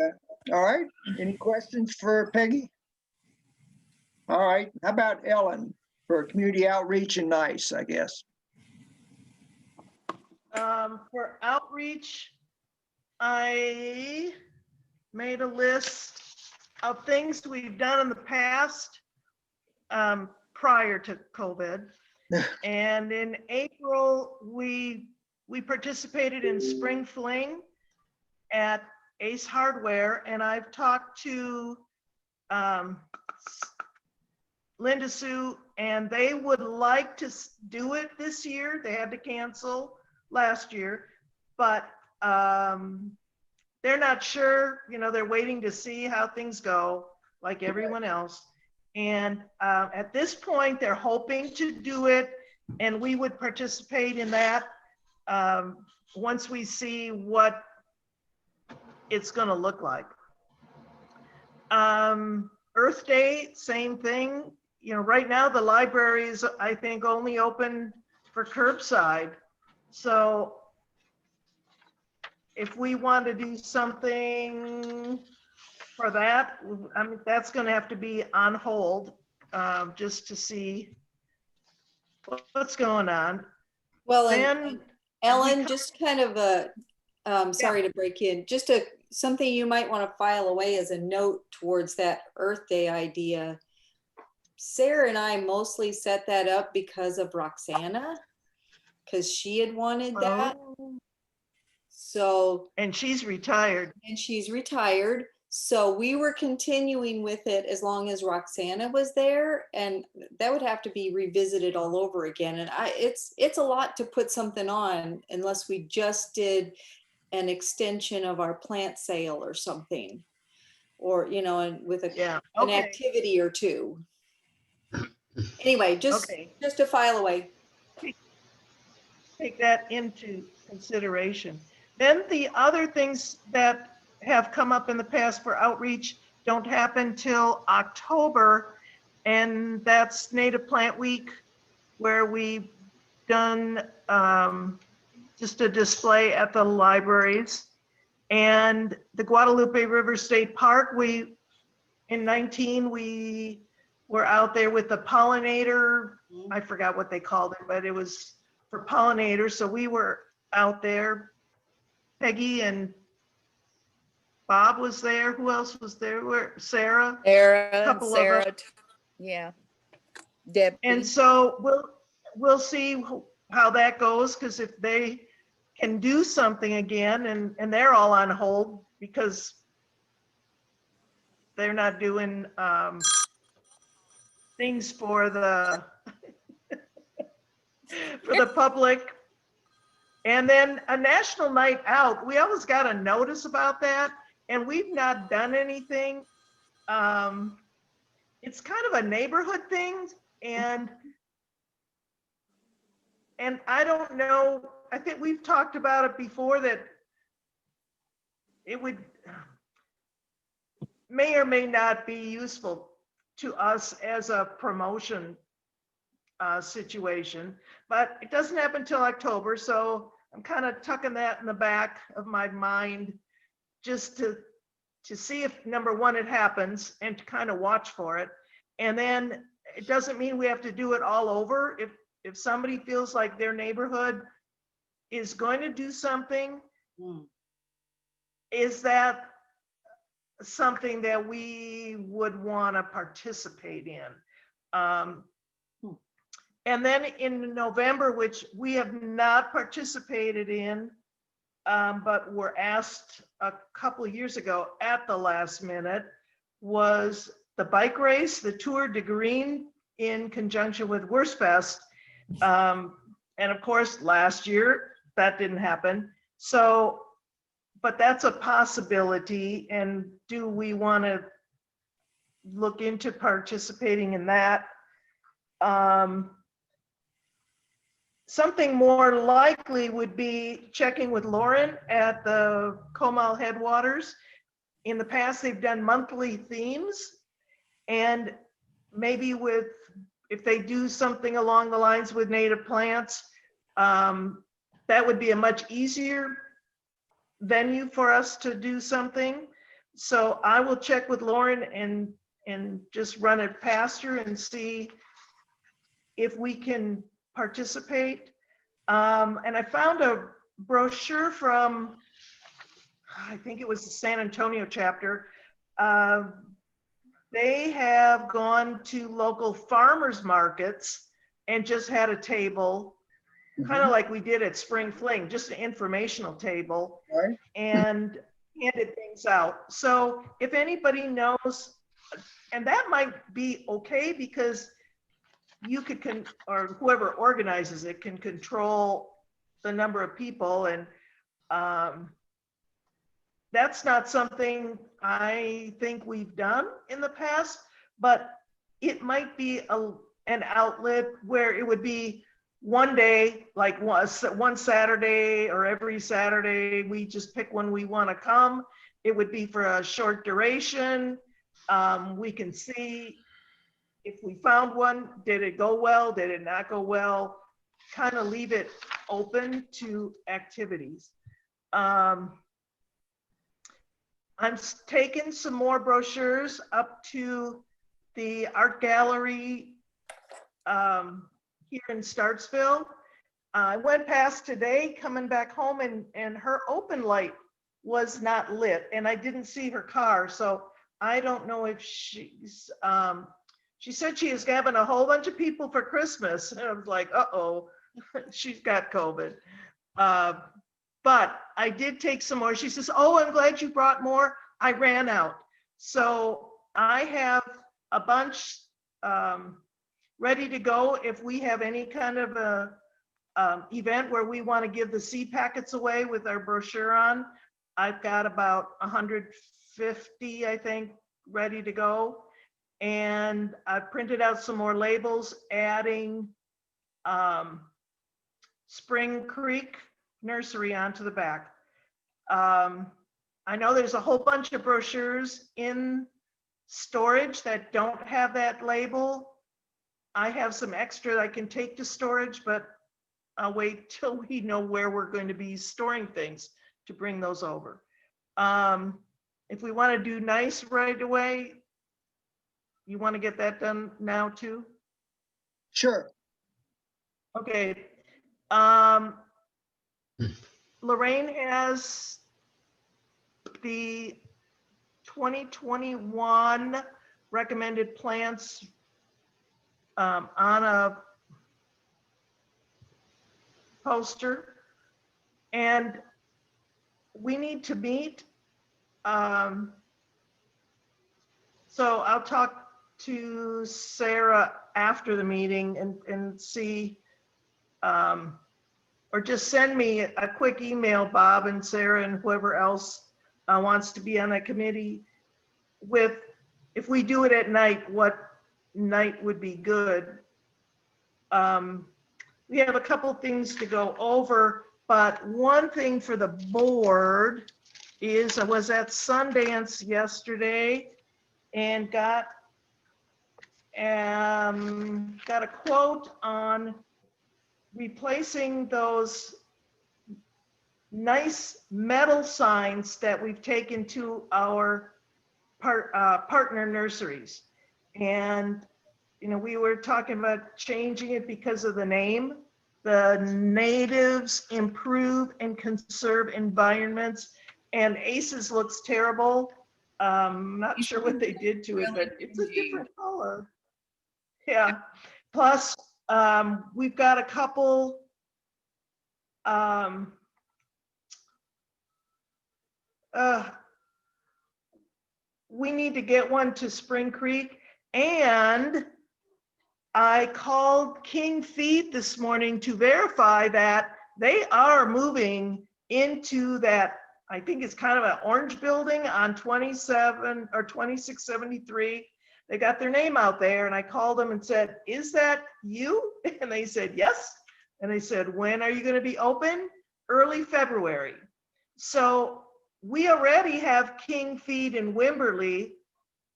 All right, any questions for Peggy? All right, how about Ellen for community outreach and NICE, I guess? For outreach, I made a list of things we've done in the past prior to COVID. And in April, we participated in Spring Fling at Ace Hardware, and I've talked to Linda Sue, and they would like to do it this year. They had to cancel last year, but they're not sure, you know, they're waiting to see how things go, like everyone else. And at this point, they're hoping to do it, and we would participate in that once we see what it's going to look like. Earth Day, same thing. You know, right now the library is, I think, only open for curbside. So if we want to do something for that, I mean, that's going to have to be on hold just to see what's going on. Well, Then and Ellen, just kind of a, sorry to break in, just something you might want to file away as a note towards that Earth Day idea. Sarah and I mostly set that up because of Roxana, because she had wanted that. So, and she's retired. and she's retired. So we were continuing with it as long as Roxana was there, and that would have to be revisited all over again. And it's a lot to put something on unless we just did an extension of our plant sale or something, or, you know, and with Yeah. an Okay. activity or two. Anyway, just a file away. Take that into consideration. Then the other things that have come up in the past for outreach don't happen till October, and that's Native Plant Week, where we've done just a display at the libraries. And the Guadalupe River State Park, in 19, we were out there with the pollinator. I forgot what they called it, but it was for pollinators. So we were out there. Peggy and Bob was there. Who else was there? Sarah. Sarah, yeah. Debbie. And so we'll see how that goes, because if they can do something again, and they're all on hold because they're not doing things for the for the public. And then a national night out, we always got a notice about that, and we've not done anything. It's kind of a neighborhood thing, and I don't know, I think we've talked about it before, that it may or may not be useful to us as a promotion situation, but it doesn't happen until October. So I'm kind of tucking that in the back of my mind, just to see if, number one, it happens, and to kind of watch for it. And then it doesn't mean we have to do it all over. If somebody feels like their neighborhood is going to do something, is that something that we would want to participate in? And then in November, which we have not participated in, but were asked a couple of years ago at the last minute, was the bike race, the Tour de Green, in conjunction with Wurstfest. And of course, last year that didn't happen. So, but that's a possibility. And do we want to look into participating in that? Something more likely would be checking with Lauren at the Comal Headwaters. In the past, they've done monthly themes, and maybe if they do something along the lines with native plants, that would be a much easier venue for us to do something. So I will check with Lauren and just run it past her and see if we can participate. And I found a brochure from, I think it was the San Antonio chapter. They have gone to local farmers markets and just had a table, kind of like we did at Spring Fling, just an informational table, and handed things out. So if anybody knows And that might be okay because you could, or whoever organizes it can control the number of people. And that's not something I think we've done in the past, but it might be an outlet where it would be one day, like one Saturday or every Saturday, we just pick when we want to come. It would be for a short duration. We can see if we found one, did it go well? Did it not go well? Kind of leave it open to activities. I'm taking some more brochures up to the art gallery here in Startsville. I went past today coming back home and her open light was not lit and I didn't see her car. So I don't know if she's, she said she is having a whole bunch of people for Christmas. And I was like, uh-oh, she's got COVID. But I did take some more. She says, oh, I'm glad you brought more. I ran out. So I have a bunch ready to go if we have any kind of a event where we want to give the seed packets away with our brochure on. I've got about 150, I think, ready to go. And I printed out some more labels adding Spring Creek Nursery onto the back. I know there's a whole bunch of brochures in storage that don't have that label. I have some extra that I can take to storage, but I'll wait till we know where we're going to be storing things to bring those over. If we want to do nice right away, you want to get that done now too? Sure. Okay. Lorraine has the 2021 recommended plants on a poster, and we need to meet. So I'll talk to Sarah after the meeting and see, or just send me a quick email, Bob and Sarah and whoever else wants to be on that committee with, if we do it at night, what night would be good. We have a couple things to go over, but one thing for the board is I was at Sundance yesterday and got a quote on replacing those nice metal signs that we've taken to our partner nurseries. And, you know, we were talking about changing it because of the name. The Natives Improve and Conserve Environments, and ACES looks terrible. Not sure what they did to it, but it's a different color. Yeah. Plus, we've got a couple we need to get one to Spring Creek, and I called King Feed this morning to verify that they are moving into that, I think it's kind of an orange building on 27 or 2673. They got their name out there, and I called them and said, is that you? And they said, yes. And they said, when are you going to be open? Early February. So we already have King Feed in Wimberley,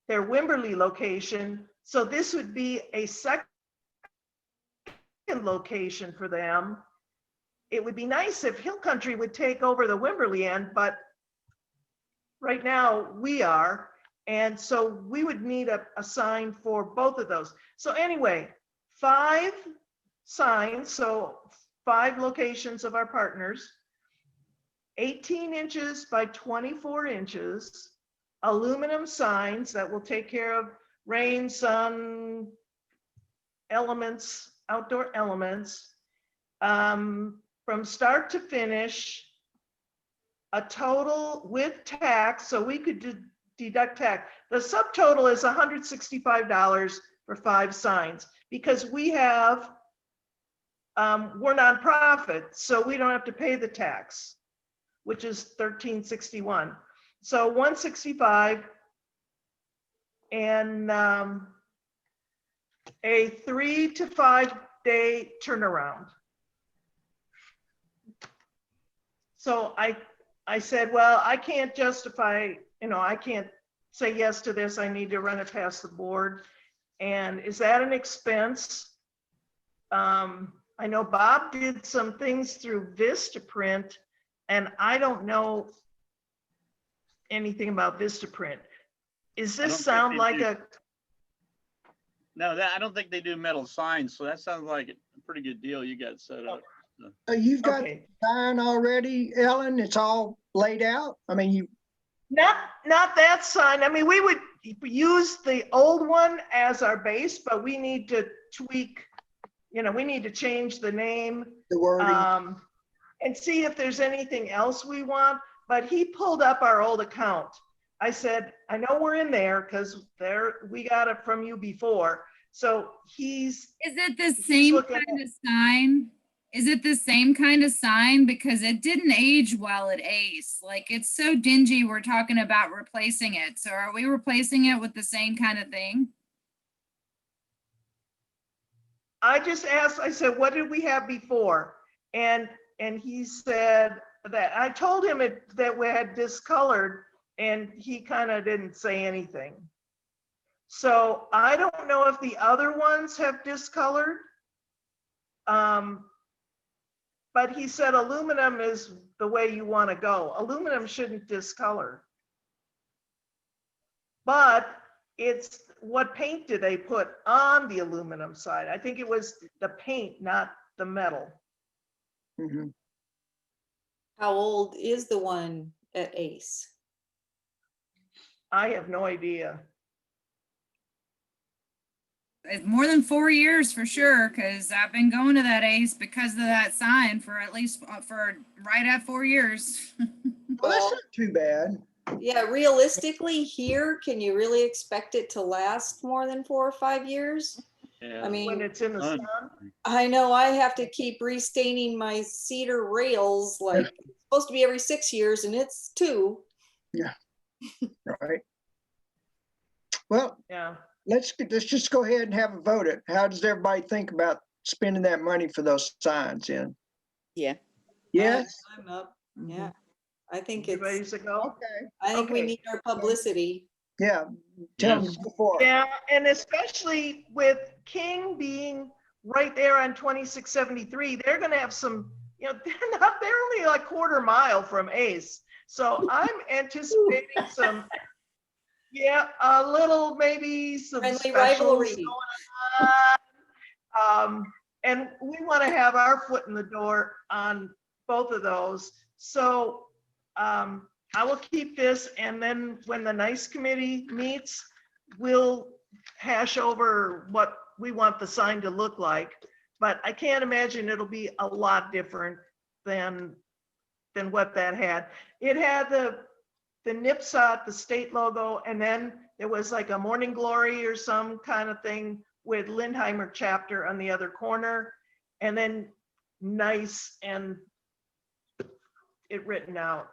their Wimberley location. So this would be a second location for them. It would be nice if Hill Country would take over the Wimberley end, but right now we are. And so we would need a sign for both of those. So anyway, 5 signs, so 5 locations of our partners, 18 inches by 24 inches, aluminum signs that will take care of rain, sun, elements, outdoor elements, from start to finish, a total with tax. So we could deduct tax. The subtotal is $165 for 5 signs because we have, we're nonprofit, so we don't have to pay the tax, which is $13.61. So 165 and a 3 to 5 day turnaround. So I said, well, I can't justify, I can't say yes to this. I need to run it past the board. And is that an expense? I know Bob did some things through Vistaprint, and I don't know anything about Vistaprint. Is I don't this think sound they like do. a, No, I don't think they do metal signs, so that sounds like a pretty good deal you got set up. You've got the okay, sign already, Ellen? It's all laid out? I mean, you, not that sign. I mean, we would use the old one as our base, but we need to tweak, we need to change the name. the wording, And see if there's anything else we want, but he pulled up our old account. I said, I know we're in there because we got it from you before. So Is it the same looking kind of sign? Is it the same kind of sign? Because it didn't age well at Ace. Like, it's so dingy, we're talking about replacing it. So are we replacing it with the same kind of thing? I just asked, I said, what did we have before? And he said that, I told him that we had discolored, and he kind of didn't say anything. So I don't know if the other ones have discolored. But he said aluminum is the way you want to go. Aluminum shouldn't discolor. But it's what paint did they put on the aluminum side? I think it was the paint, not the metal. mhm. How old is the one at Ace? I have no idea. It's more than 4 years for sure, because I've been going to that Ace because of that sign for at least for right at 4 years. Well, that's Well, not too bad. yeah, realistically here, can you really expect it to last more than 4 or 5 years? Yeah. I mean, When it's in the Sun. sun. I know I have to keep restaining my cedar rails, like it's supposed to be every 6 years and it's 2. Right. Well, Yeah. let's just go ahead and have a vote. How does everybody think about spending that money for those signs in? Yeah. Yes? I'm up. Yeah. I think it's, Everybody's to go. Okay. I think we Okay. need our publicity. Yeah. Tell them Yes. to go for it. Yeah, and especially with King being right there on 2673, they're gonna have some, they're only like quarter mile from Ace. So I'm anticipating some, a little, maybe some Friendly specials rivalry. going on. And we wanna have our foot in the door on both of those. So, I will keep this, and then when the NICE committee meets, we'll hash over what we want the sign to look like. But I can't imagine it'll be a lot different than what that had. It had the NIPSOT, the state logo, and then there was like a Morning Glory or some kind of thing with Lindheimer chapter on the other corner, and then NICE and it written out.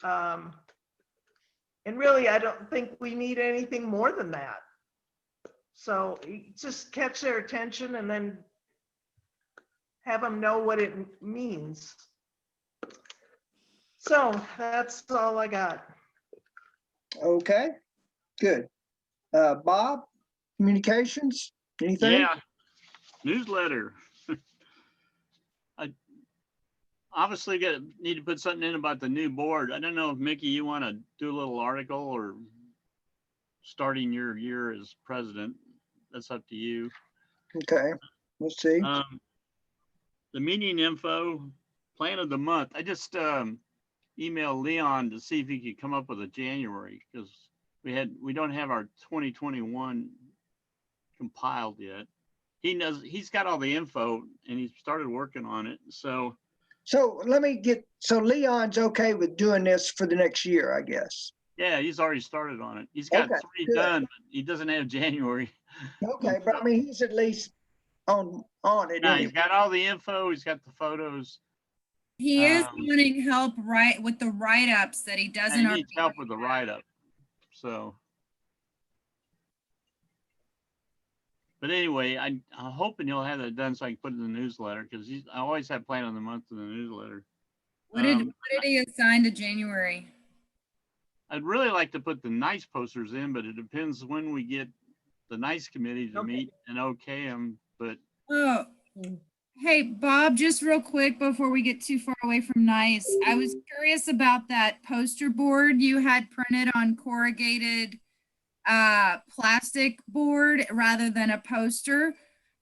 And really, I don't think we need anything more than that. So just catch their attention and then have them know what it means. So that's all I got. Okay, good. Bob, communications, anything? Yeah, newsletter. I obviously need to put something in about the new board. I don't know if Mickey, you want to do a little article or starting your year as president. That's up to you. Okay, we'll see. The meeting info, plan of the month. I just emailed Leon to see if he could come up with a January, because we don't have our 2021 compiled yet. He's got all the info and he's started working on it. So So Leon's okay with doing this for the next year, I guess. Yeah, he's already started on it. He's got Okay, 3 good. done, but he doesn't have January. Okay, but I mean, he's at least on it. Yeah, isn't he's he? got all the info. He's got the photos. He is Um, wanting help with the write-ups that he And doesn't he already. needs help with the write-up. So. But anyway, I'm hoping he'll have that done so I can put it in the newsletter, because I always have plan of the month in the newsletter. What did he assign to January? I'd really like to put the nice posters in, but it depends when we get the nice committee to Okay. meet and okay them. But Oh, hey, Bob, just real quick before we get too far away from nice, I was curious about that poster board you had printed on corrugated plastic board rather than a poster.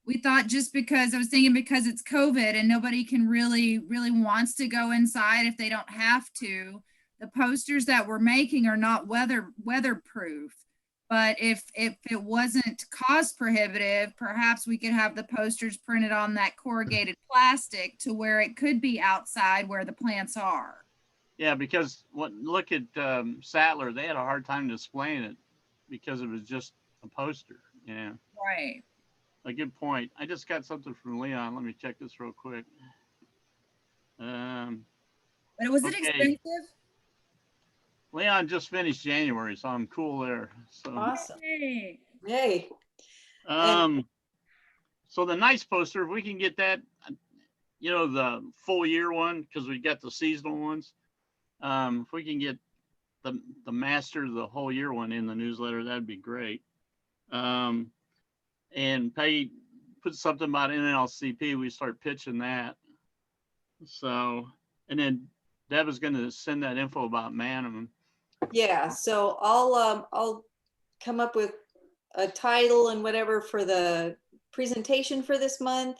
We thought just because I was thinking because it's COVID and nobody can really wants to go inside if they don't have to. The posters that we're making are not weatherproof. But if it wasn't cost prohibitive, perhaps we could have the posters printed on that corrugated plastic to where it could be outside where the plants are. yeah, because look at Sattler, they had a hard time displaying it because it was just a poster. Yeah, Right. a good point. I just got something from Leon. Let me check this real quick. But was it Okay. expensive? Leon just finished January, so I'm cool there. So. Awesome. Hey. Yay. So the nice poster, if we can get that, the full year one, because we got the seasonal ones. If we can get the master, the whole year one in the newsletter, that'd be great. And put something about NLCP, we start pitching that. So, and then Deb is going to send that info about Manum. Yeah, so I'll come up with a title and whatever for the presentation for this month.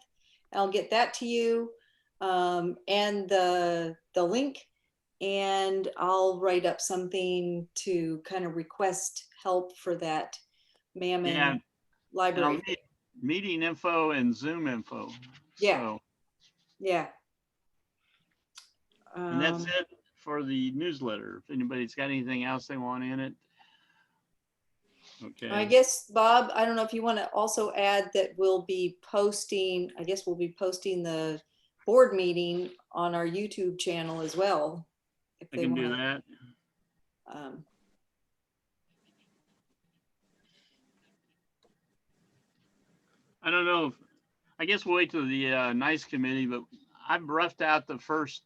I'll get that to you, and the link, and I'll write up something to kind of request help for that Mammon Yeah, and library. I'll need meeting info and Zoom info. Yeah. So, Yeah. and that's it for the newsletter. If anybody's got anything else they want in it. Okay. I guess, Bob, I don't know if you want to also add that we'll be posting the board meeting on our YouTube channel as well. If I they can do wanna, that. I don't know if, I guess we'll wait till the NICE committee, but I've roughed out the first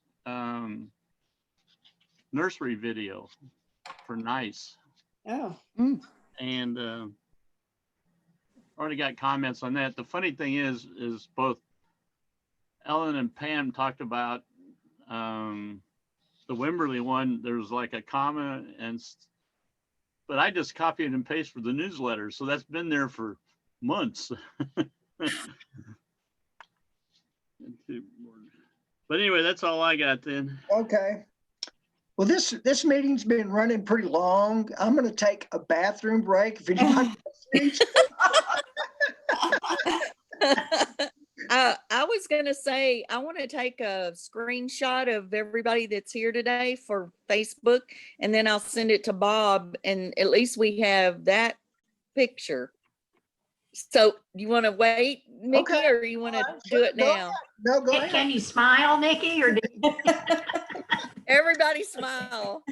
nursery video for NICE. Oh, And already got comments on that. The funny thing is both Ellen and Pam talked about the Wimberley one. There was like a comment, but I just copied and pasted for the newsletter, so that's been there for months. But anyway, that's all I got then. Okay. Well, this meeting's been running pretty long. I'm going to take a bathroom break. If anybody needs. I was going to say, I want to take a screenshot of everybody that's here today for Facebook, and then I'll send it to Bob, and at least we have that picture. So you want to wait, Nikki, Okay. or you want to do it now? No, go ahead. Can you smile, Nikki, or Everybody smile.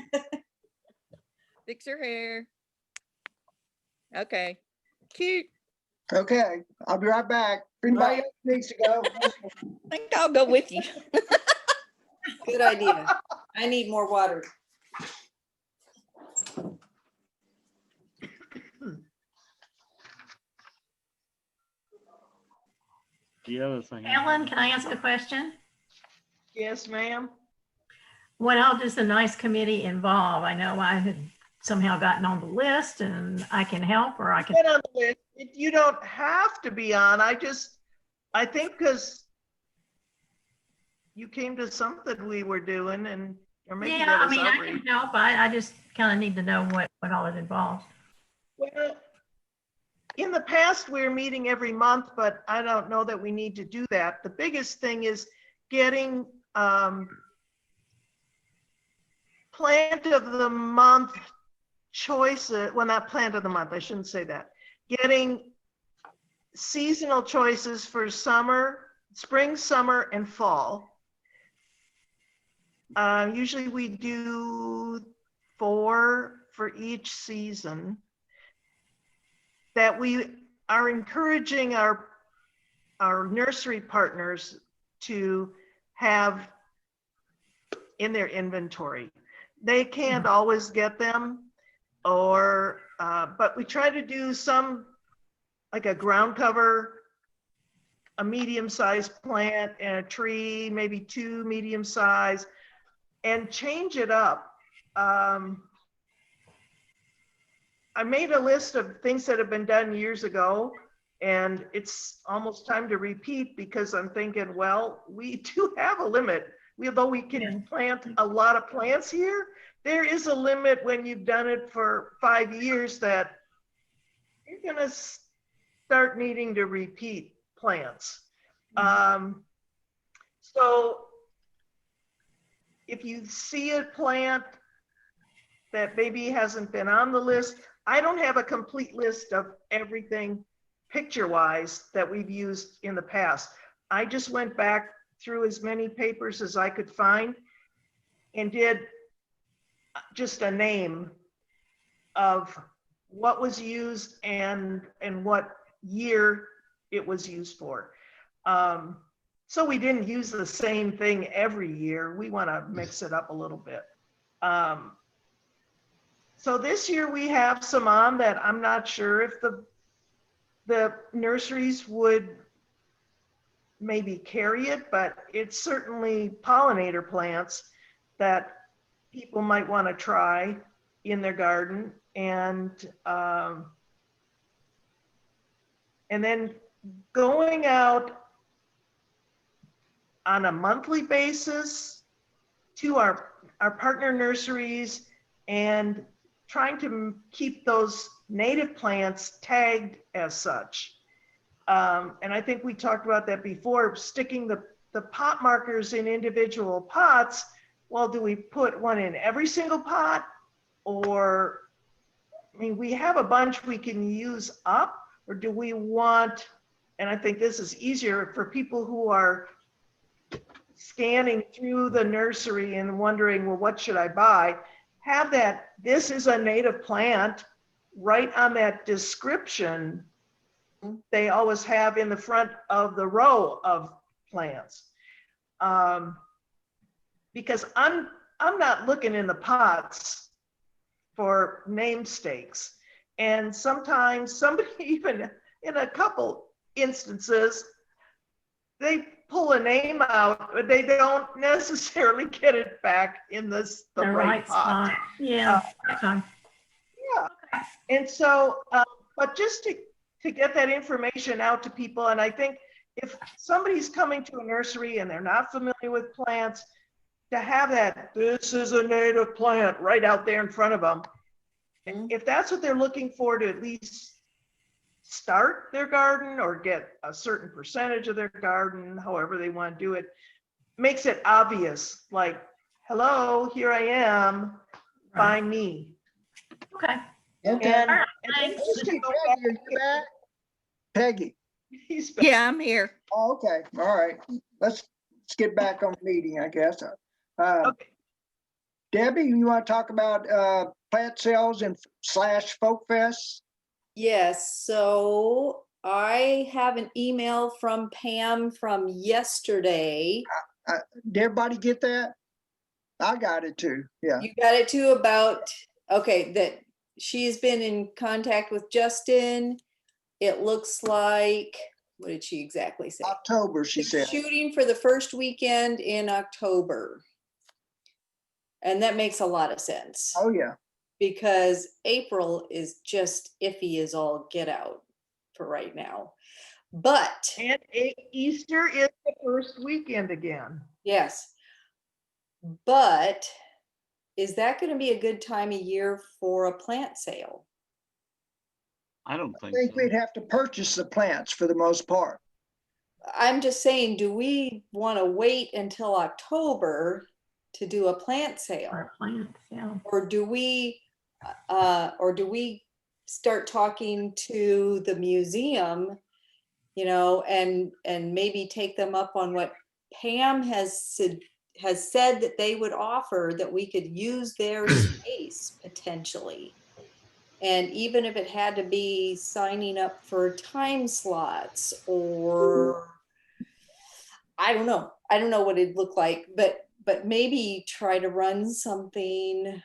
Fix your hair. Okay. Cute. Okay, I'll be right back. If anybody else needs to go. I think I'll go with you. good idea. I need more water. The other thing. Ellen, can I ask a question? Yes, ma'am. What all does the NICE committee involve? I know I had somehow gotten on the list and I can help, or I can. Get on the list. You don't have to be on. I think because you came to something we were doing, and or maybe Yeah, that I was mean, I outreach. can help. I just kind of need to know what all it involves. Well, in the past, we were meeting every month, but I don't know that we need to do that. The biggest thing is getting plant of the month choices, well, not plant of the month, I shouldn't say that. Getting seasonal choices for summer, spring, summer, and fall. Usually we do 4 for each season that we are encouraging our nursery partners to have in their inventory. They can't always get them, or but we try to do some, like a ground cover, a medium-sized plant, and a tree, maybe 2 medium-sized, and change it up. I made a list of things that have been done years ago, and it's almost time to repeat, because I'm thinking, well, we do have a limit. Although we can plant a lot of plants here, there is a limit when you've done it for 5 years that you're gonna start needing to repeat plants. So if you see a plant that maybe hasn't been on the list, I don't have a complete list of everything picture-wise that we've used in the past. I just went back through as many papers as I could find and did just a name of what was used and what year it was used for. So we didn't use the same thing every year. We want to mix it up a little bit. So this year we have some on that I'm not sure if the nurseries would maybe carry it, but it's certainly pollinator plants that people might want to try in their garden. And then going out on a monthly basis to our partner nurseries and trying to keep those native plants tagged as such. And I think we talked about that before, sticking the pot markers in individual pots. Well, do we put one in every single pot? Or, I mean, we have a bunch we can use up, or do we want, and I think this is easier for people who are scanning through the nursery and wondering, well, what should I buy? Have that, this is a native plant, right on that description they always have in the front of the row of plants. Because I'm not looking in the pots for namesakes. And sometimes somebody, even in a couple instances, they pull a name out, but they don't necessarily get it back in the right pot. spot. Yeah. Okay. Yeah. And so, but just to get that information out to people, and I think if somebody's coming to a nursery and they're not familiar with plants, to have that, this is a native plant right out there in front of them. If that's what they're looking for, to at least start their garden or get a certain percentage of their garden, however they want to do it, makes it obvious, like, hello, here I am, find me. Okay. Okay. And, All right, and thanks. just to Peggy, go are you back? Peggy. he's back. Yeah, I'm here. Oh, okay. All right. Let's get back on the meeting, I guess. Okay. Debbie, you want to talk about plant sales and / folk fest? Yes, so I have an email from Pam from yesterday. Did everybody get that? I got it too. Yeah. You got it too, about, okay, that she's been in contact with Justin. It looks like, what did she exactly say? October, she They're said. shooting for the first weekend in October. And that makes a lot of sense, Oh, yeah. because April is just iffy as all get out for right now. But And Easter is the first weekend again. yes, but is that going to be a good time of year for a plant sale? I don't I think think so. we'd have to purchase the plants for the most part. I'm just saying, do we want to wait until October to do a plant sale? Our plants, yeah. Or do we or do we start talking to the museum, you know, and maybe take them up on what Pam has said that they would offer, that we could use their space potentially. And even if it had to be signing up for time slots, or I don't know what it'd look like, but maybe try to run something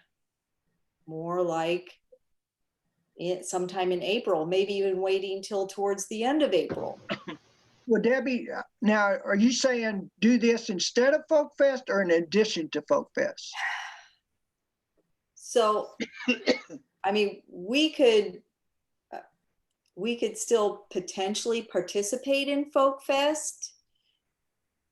more like sometime in April, maybe even waiting till towards the end of April. Well, Debbie, now, are you saying do this instead of Folk Fest or in addition to Folk Fest? So, I mean, we could still potentially participate in Folk Fest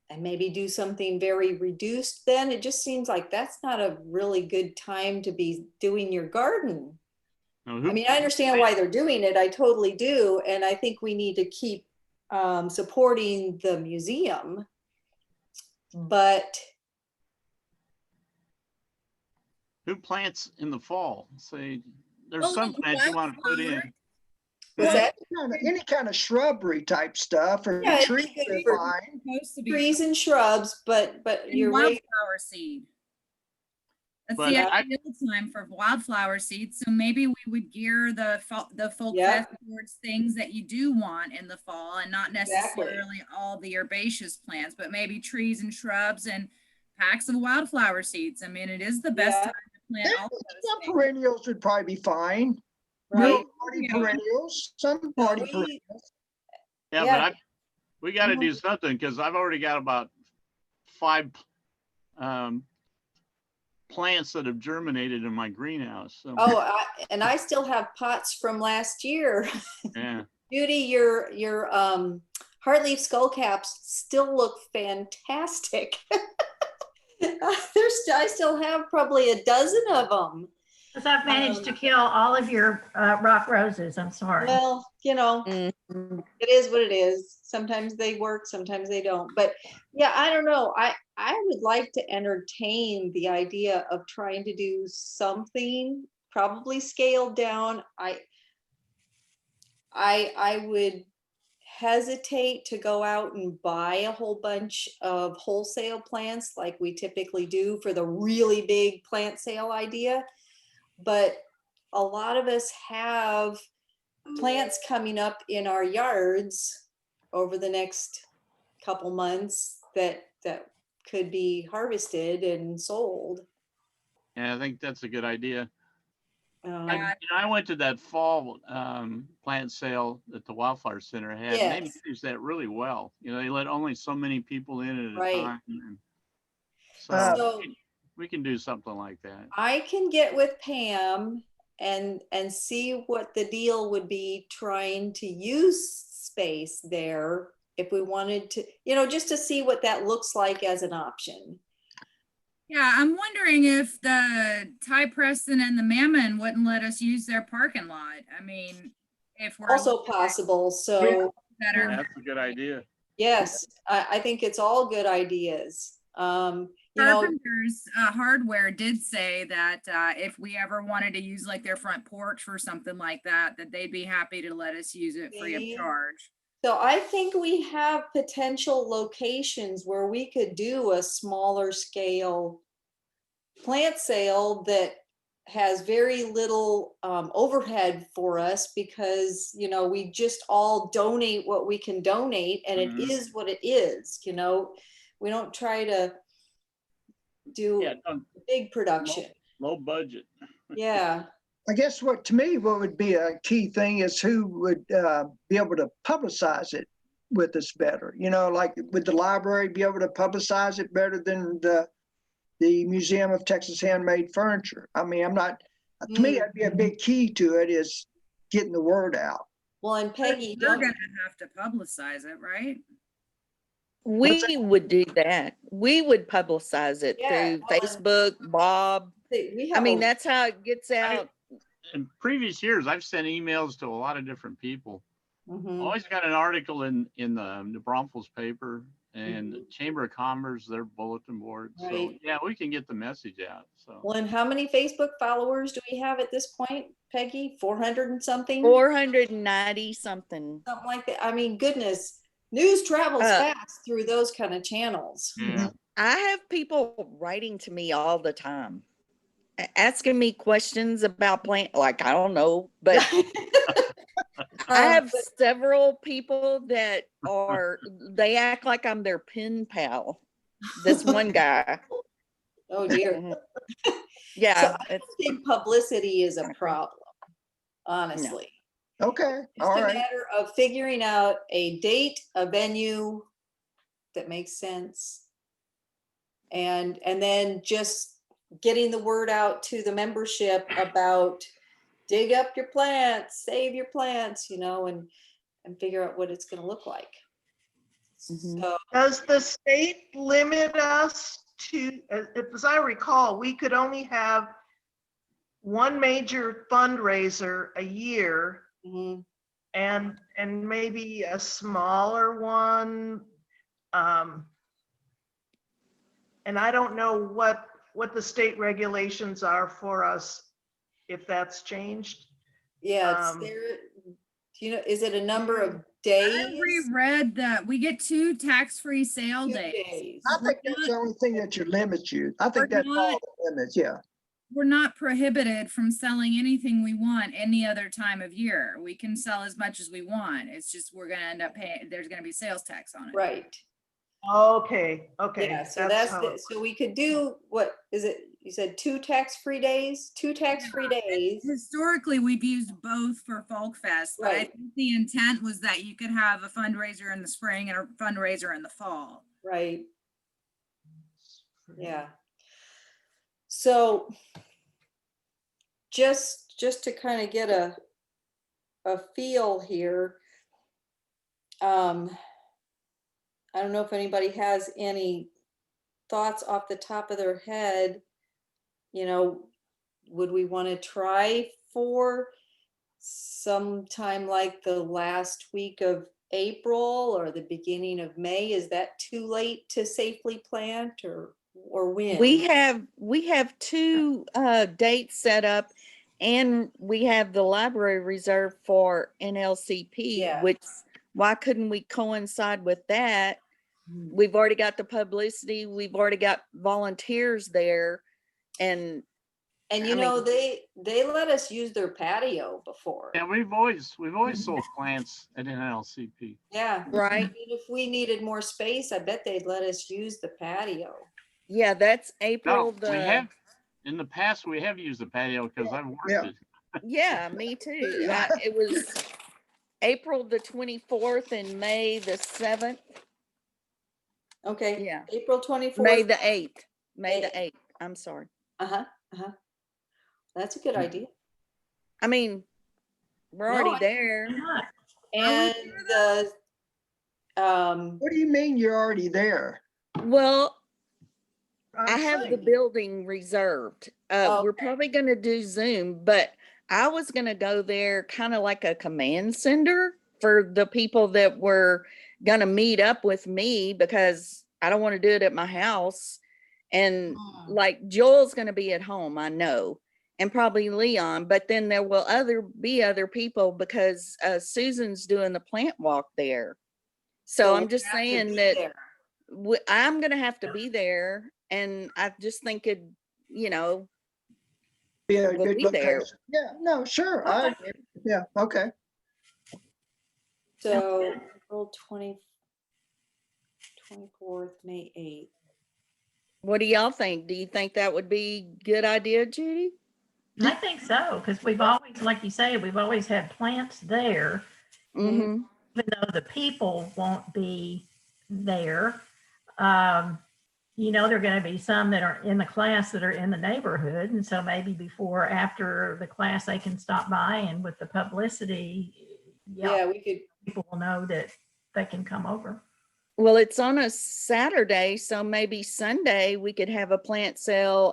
and maybe do something very reduced then. It just seems like that's not a really good time to be doing your garden. I mean, I understand why they're doing it. I totally do. And I think we need to keep supporting the museum. But who plants in the fall? Say, there's Oh, some like plants you want to put in. wildflower. was that Any kind of shrubbery type stuff, or Yeah, it'd trees be good are for- fine. Supposed to be trees and shrubs, but and you're right. wildflower seed. That's But the I- ideal time for wildflower seeds. So maybe we would gear the folk Yep. fest towards things that you do want in the fall, and not Exactly. necessarily all the herbaceous plants, but maybe trees and shrubs and packs of wildflower seeds. I mean, it is the best Yeah. time to plant all of those Some things. perennials would probably be fine. Right. Hardy Yeah. perennials, some hardy we- perennials. Yeah, Yeah. but we got to Mhm. do something, because I've already got about 5 plants that have germinated in my greenhouse. So, Oh, and I still have pots from last year. yeah. Judy, your heartleaf skullcaps still look fantastic. I still have probably a dozen of them. Because I've managed to kill all of your rock roses. I'm sorry. Well, you know, Mhm. it is what it is. Sometimes they work, sometimes they don't. But yeah, I don't know. I would like to entertain the idea of trying to do something, probably scaled down. I would hesitate to go out and buy a whole bunch of wholesale plants like we typically do for the really big plant sale idea. But a lot of us have plants coming up in our yards over the next couple months that could be harvested and sold. Yeah, I think that's a good idea. Yeah. I went to that fall plant sale that the Wildflower Center had, and they Yes. managed that really well. You know, they let only so many people in at a Right. time. And Uh, So we can do something like that. I can get with Pam and see what the deal would be trying to use space there if we wanted to, you know, just to see what that looks like as an option. Yeah, I'm wondering if the Ty Preston and the Mammon wouldn't let us use their parking lot. I mean, if we're Also looking at possible. So better. That's a good idea. yes, I think it's all good ideas. You know, Carpenter's Hardware did say that if we ever wanted to use like their front porch for something like that, that they'd be happy to let us use it free See? of charge. so I think we have potential locations where we could do a smaller scale plant sale that has very little overhead for us, because, you know, we just all donate what we can donate, and Mhm. it is what it is, you know. We don't try to do Yeah, big production. low budget. Yeah. I guess to me, what would be a key thing is who would be able to publicize it with us better. You know, like with the library, be able to publicize it better than the Museum of Texas Handmade Furniture. I mean, to me, that'd be a big key to it, is getting the word out. Well, and Peggy, We're don't, gonna have to publicize it, right? What's We would do that. We would publicize it Yeah, through well, Facebook, Bob. we I have mean, a, that's how it gets out. In previous years, I've sent emails to a lot of different people. Mhm. Always got an article in the New Braunfels paper, and the Chamber of Commerce, their bulletin board. So Right. yeah, we can get the message out. So Well, and how many Facebook followers do we have at this point, Peggy? 400 and something? 490 something. Something like that. I mean, goodness, news travels Uh, fast through those kind of channels. yeah, I have people writing to me all the time, asking me questions about plant, like, I don't know, but I have But- several people that they act like I'm their pen pal. This one guy. Oh dear. Mhm. So Yeah. I don't think publicity is a problem, honestly. Okay, It's all a right. matter of figuring out a date, a venue that makes sense. And then just getting the word out to the membership about dig up your plants, save your plants, and figure out what it's going to look like. Mhm. So, Does the state limit us to, as I recall, we could only have one major fundraiser a year mhm. and maybe a smaller one. And I don't know what the state regulations are for us, if that's changed. Yeah, it's Um, there. Is it a number of I days? reread that we get 2 tax-free sale 2 days. days. I think that's the only thing that should limit you. I think that's all the limits, yeah. We're not prohibited from selling anything we want any other time of year. We can sell as much as we want. It's just we're gonna end up paying, there's gonna be sales tax on it. Right. okay, Yeah, so that's how. so we could do, what is it? You said 2 tax-free days? 2 tax-free days. Historically, we've used both for Folk Fest, but I Right. think the intent was that you could have a fundraiser in the spring and a fundraiser in the fall. Right. Yeah. So just to kind of get a feel here, I don't know if anybody has any thoughts off the top of their head. Would we want to try for sometime like the last week of April or the beginning of May? Is that too late to safely plant, or when? We have 2 dates set up, and we have the library reserved for NLCP, Yeah. which, why couldn't we coincide with that? Mhm. We've already got the publicity, we've already got volunteers there, and And I mean- they let us use their patio before. yeah, we've always sold plants at NLCP. Yeah. right? I mean, if we needed more space, I bet they'd let us use the patio. Yeah, that's No, April we have in the past we have used the patio because I've worked Yeah. it. Yeah, me too. Yeah. It was April the 24th and May the 7th. Okay. Yeah. April 24th. May the 8th. May the May. 8th. I'm sorry. Uh-huh. Uh-huh. That's a good idea. I mean, we're No, already I- there. Not. And the What do you mean you're already there? Well, on I have the site. building reserved. We're Okay. probably going to do Zoom, but I was going to go there kind of like a command center for the people that were going to meet up with me, because I don't want to do it at my house. And like Joel's going to be at home, I know, and probably Leon, but then there will be other people, because Susan's doing the plant walk there. So I'm we just have to saying be that there. I'm going to have to be there, and I just think it, Be a We'll good be there. location. Yeah, no, sure. Yeah, okay. So April 24th, May 8th. what do y'all think? Do you think that would be a good idea, Judy? I think so, because we've always, like you say, we've always had plants there, Mm-hmm. even though the people won't be there. There are going to be some that are in the class that are in the neighborhood. And so maybe before, or after the class, they can stop by, and with the publicity, Yeah, we could. people will know that they can come over. Well, it's on a Saturday, so maybe Sunday we could have a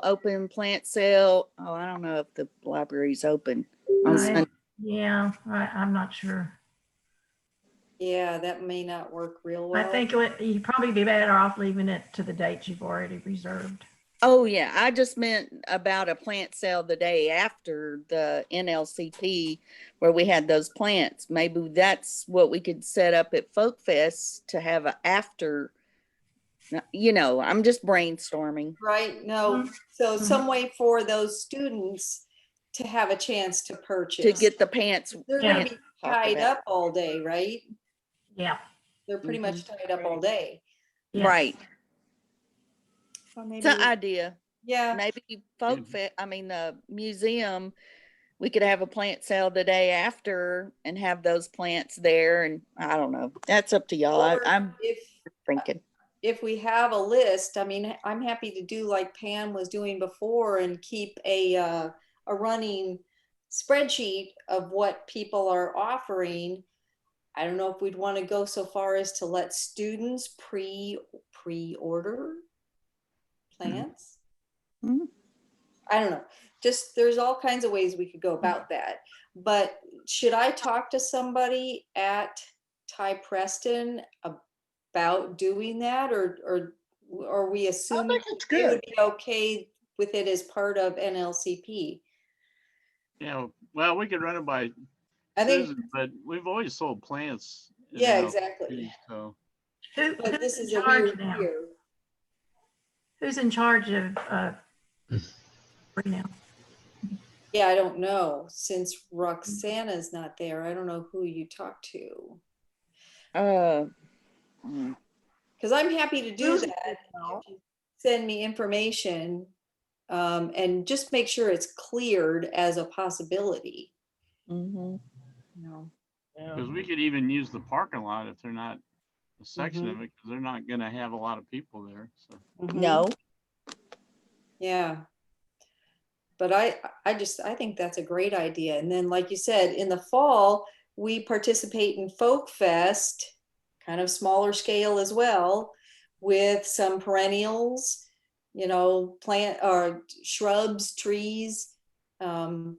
open plant sale. Oh, I don't know if the library's open on Sunday. Yeah, I'm not sure. Yeah, that may not work real I well. think you'd probably be better off leaving it to the dates you've already reserved. Oh, yeah, I just meant about a plant sale the day after the NLCP where we had those plants. Maybe that's what we could set up at Folk Fest to have a after, I'm just brainstorming. Right, no, so some way for those students to have a chance to purchase. To get the pants. They're gonna pants be talked tied about. up all day, right? Yeah, They're pretty much tied up all day. yes. Right. So It's maybe, an idea. yeah, Maybe the museum, we could have a plant sale the day after and have those plants there. And I don't know. That's up to y'all. or I'm if thinking. we have a list, I mean, I'm happy to do like Pam was doing before and keep a running spreadsheet of what people are offering. I don't know if we'd want to go so far as to let students pre-order plants. Mhm. I don't know. Just there's all kinds of ways we could go about that. But should I talk to somebody at Ty Preston about doing that, or we I assuming think it's they would good. be okay with it as part of NLCP? Yeah, well, we could run it by I think, Susan, but we've always sold plants. in yeah, NLP, exactly. So, But Who's this in is a charge weird now? year. Who's in charge of now? Yeah, I don't know. Since Roxana's not there, I don't know who you talk to. Uh, mm, Because I'm happy to do Susan that. would know. If you send me information, and just make sure it's cleared as a possibility. mhm. No. because we could even use the parking lot if they're not a section Mhm. of it, because they're not gonna have a lot of people there, so. Mhm. No, Yeah. But I think that's a great idea. And then, like you said, in the fall, we participate in Folk Fest, kind of smaller scale as well, with some perennials, plant or shrubs, trees,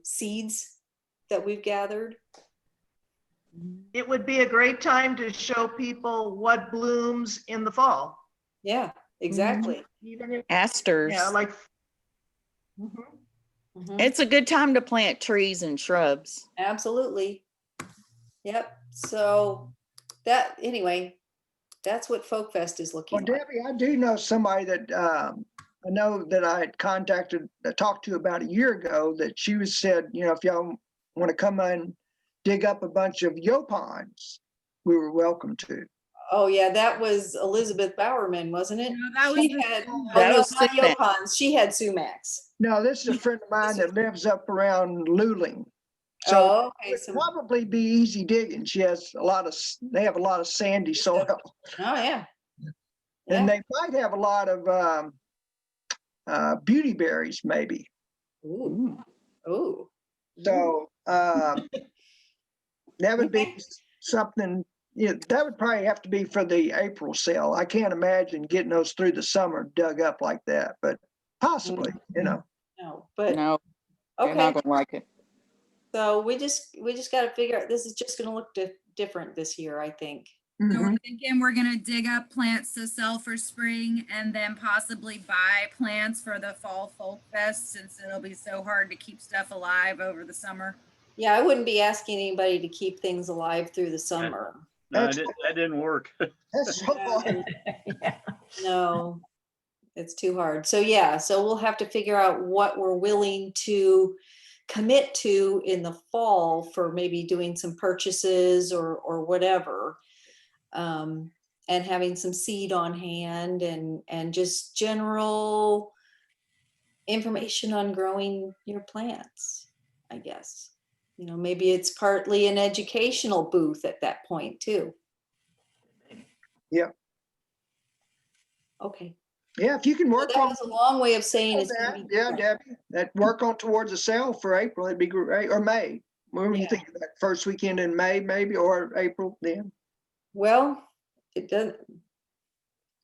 seeds that we've gathered. It would be a great time to show people what blooms in the fall. Yeah, exactly. Even if, asters. yeah, like. Mhm. It's a good time to plant trees and shrubs. Absolutely. Yep. So anyway, that's what Folk Fest is Well, looking like. Debbie, I do know somebody that I know that I had talked to about a year ago, that she was said, if y'all want to come and dig up a bunch of yopons, we were welcome to. Oh yeah, that was Elizabeth Bowerman, wasn't it? No, that was She the had, sumac. oh That no, was not sumac. Yopons. She had sumacs. No, this is a friend of mine that lives up around Luling. So Oh, it okay. would So, probably be easy digging. They have a lot of sandy soil. oh yeah. And Yeah. they might have a lot of beauty berries, maybe. Ooh. Ooh. So that would be Okay. something, that would probably have to be for the April sale. I can't imagine getting those through the summer dug up like that, but possibly, No, but No, they're not okay. gonna like it. So we just got to figure out. This is just going to look different this year, I think. So Mhm. we're thinking we're gonna dig up plants to sell for spring and then possibly buy plants for the fall folk fest, since it'll be so hard to keep stuff alive over the summer. Yeah, I wouldn't be asking anybody to keep things alive through the summer. No, That's- that didn't work. That's so hard. Yeah. No, it's too hard. So yeah, so we'll have to figure out what we're willing to commit to in the fall for maybe doing some purchases or whatever. And having some seed on hand and just general information on growing your plants, I guess. Maybe it's partly an educational booth at that point too. Yep. Okay. Yeah, if you can Well, work that on was a long way of saying it's that, gonna be yeah, different. Debbie, that work on towards a sale for April, it'd be great, or May. When you Yeah. think of that first weekend in May, maybe, or April then. Well, it doesn't.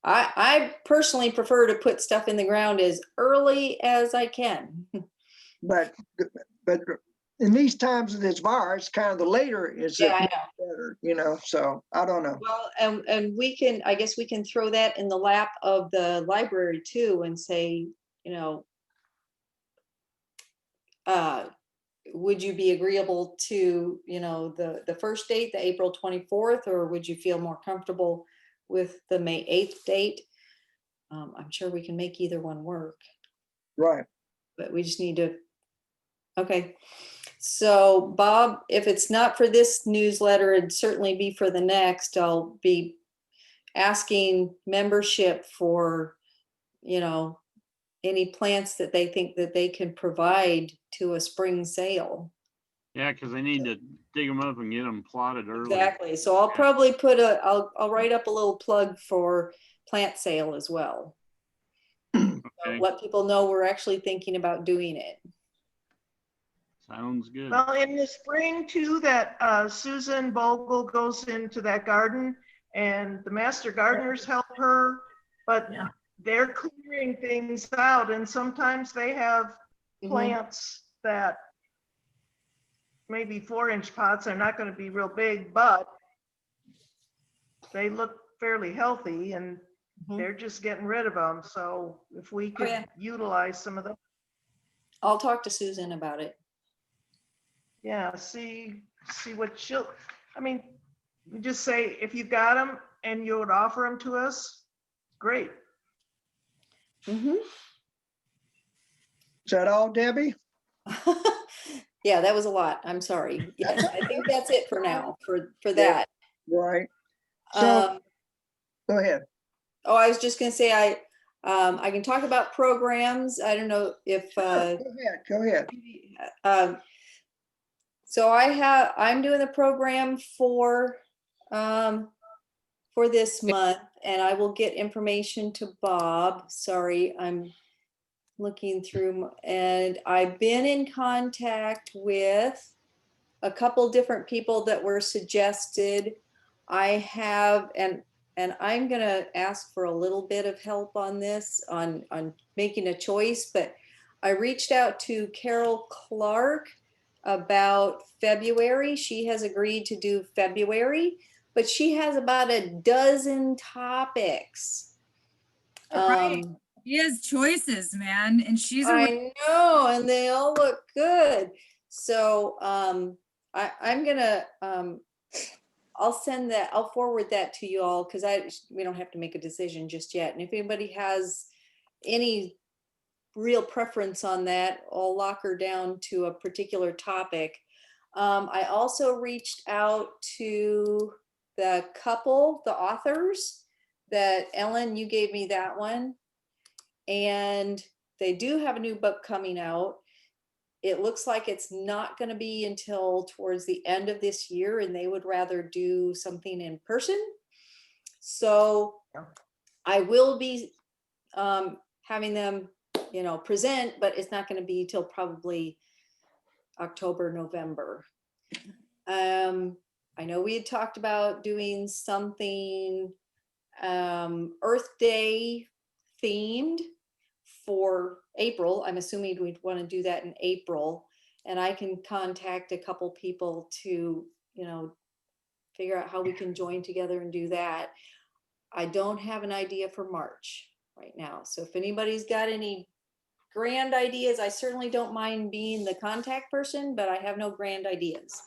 I personally prefer to put stuff in the ground as early as I can. But in these times of this virus, kind of the later is Yeah, I know. better, you know, so I don't know. Well, and we can, I guess we can throw that in the lap of the library too and say, you know, would you be agreeable to, you know, the first date, the April 24th, or would you feel more comfortable with the May 8th date? I'm sure we can make either one work, Right. but we just need to, okay. So Bob, if it's not for this newsletter, it'd certainly be for the next. I'll be asking membership for, you know, any plants that they think that they can provide to a spring sale. Yeah, because they need to dig them up and get them plotted early. Exactly. So I'll probably put I'll write up a little plug for plant sale as well. Okay, Let people know we're actually thinking about doing it. sounds good. Well, in the spring too, that Susan Bogle goes into that garden and the master gardeners help her, but Yeah. they're clearing things out and sometimes they have Mhm. plants that maybe 4-inch pots are not going to be real big, but they look fairly healthy and Mhm. they're just getting rid of them. So if we could yeah. utilize some of them, I'll talk to Susan about it. yeah, see what she'll, I mean, you just say, if you got them and you would offer them to us, great. Mhm. Is that all, Debbie? Yeah, that was a lot. I'm sorry. Yes, I think that's it for now, for that. Right. So, Um, go ahead. oh, I was just gonna say, I can talk about programs. I don't know if, Go ahead. so I'm doing the program for this month, and I will get information to Bob. Sorry, I'm looking through, and I've been in contact with a couple different people that were suggested. I have, and I'm gonna ask for a little bit of help on this, on making a choice, but I reached out to Carol Clark about February. She has agreed to do February, but she has about a dozen topics. Right. She has choices, man, and she's a I know, and they all look good. So I'm gonna I'll forward that to you all because we don't have to make a decision just yet. And if anybody has any real preference on that, I'll lock her down to a particular topic. I also reached out to the couple, the authors, that Ellen, you gave me that one. And they do have a new book coming out. It looks like it's not going to be until towards the end of this year, and they would rather do something in person. So I will be having them, you know, present, but it's not going to be till probably October, November. I know we had talked about doing something Earth Day themed for April. I'm assuming we'd want to do that in April, and I can contact a couple people to, you know, figure out how we can join together and do that. I don't have an idea for March right now. So if anybody's got any grand ideas, I certainly don't mind being the contact person, but I have no grand ideas.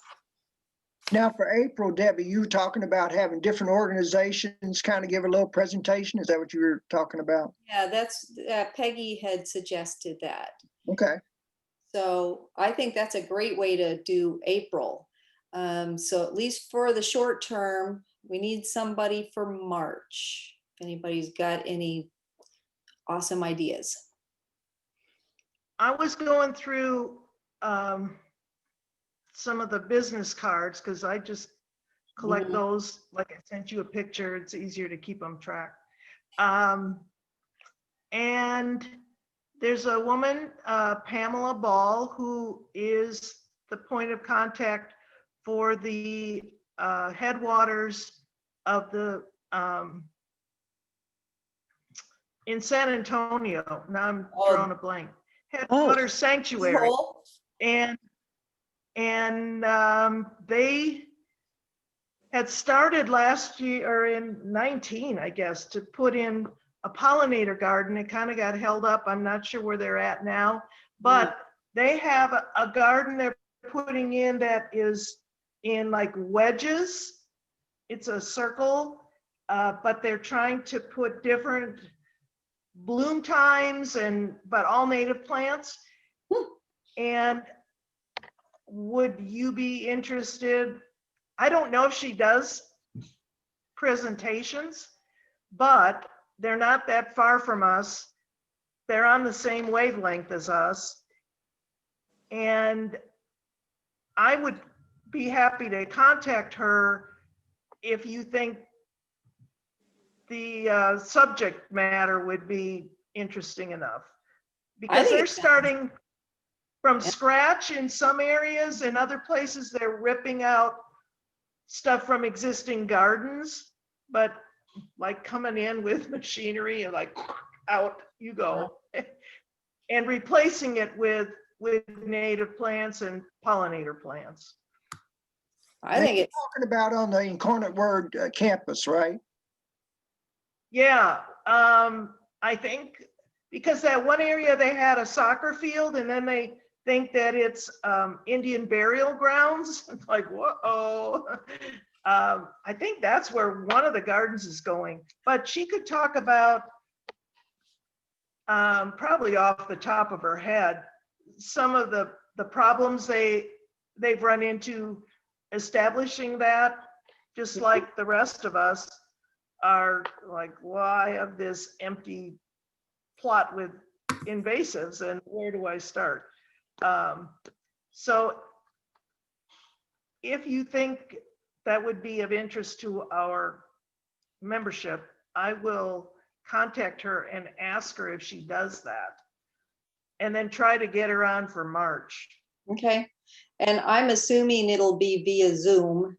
Now for April, Debbie, you were talking about having different organizations kind of give a little presentation. Is that what you were talking about? Yeah, that's Peggy had suggested that. Okay. So I think that's a great way to do April. So at least for the short term, we need somebody for March. If anybody's got any awesome ideas. I was going through some of the business cards because I just collect those. Like I sent you a picture, it's easier to keep them tracked. And there's a woman, Pamela Ball, who is the point of contact for the headwaters of the in San Antonio. Now I'm drawing a blank. Headwaters Sanctuary. And And they had started last year, or in 19, I guess, to put in a pollinator garden. It kind of got held up. I'm not sure where they're at now, but they have a garden they're putting in that is in like wedges. It's a circle, but they're trying to put different bloom times but all native plants. And would you be interested? I don't know if she does presentations, but they're not that far from us. They're on the same wavelength as us. And I would be happy to contact her if you think the subject matter would be interesting enough. Because think they're it sounds- starting from scratch in some areas, and other places they're ripping out stuff from existing gardens, but like coming in with machinery and like out you go, and replacing it with native plants and pollinator plants. I think it's, Talking about on the Incarnate Word campus, right? Yeah, I think because that one area they had a soccer field, and then they think that it's Indian burial grounds. It's like, whoa. I think that's where one of the gardens is going, but she could talk about, probably off the top of her head, some of the problems they've run into establishing that, just like the rest of us are like, well, I have this empty plot with invasives, and where do I start? So if you think that would be of interest to our membership, I will contact her and ask her if she does that, and then try to get her on for March. okay. And I'm assuming it'll be via Zoom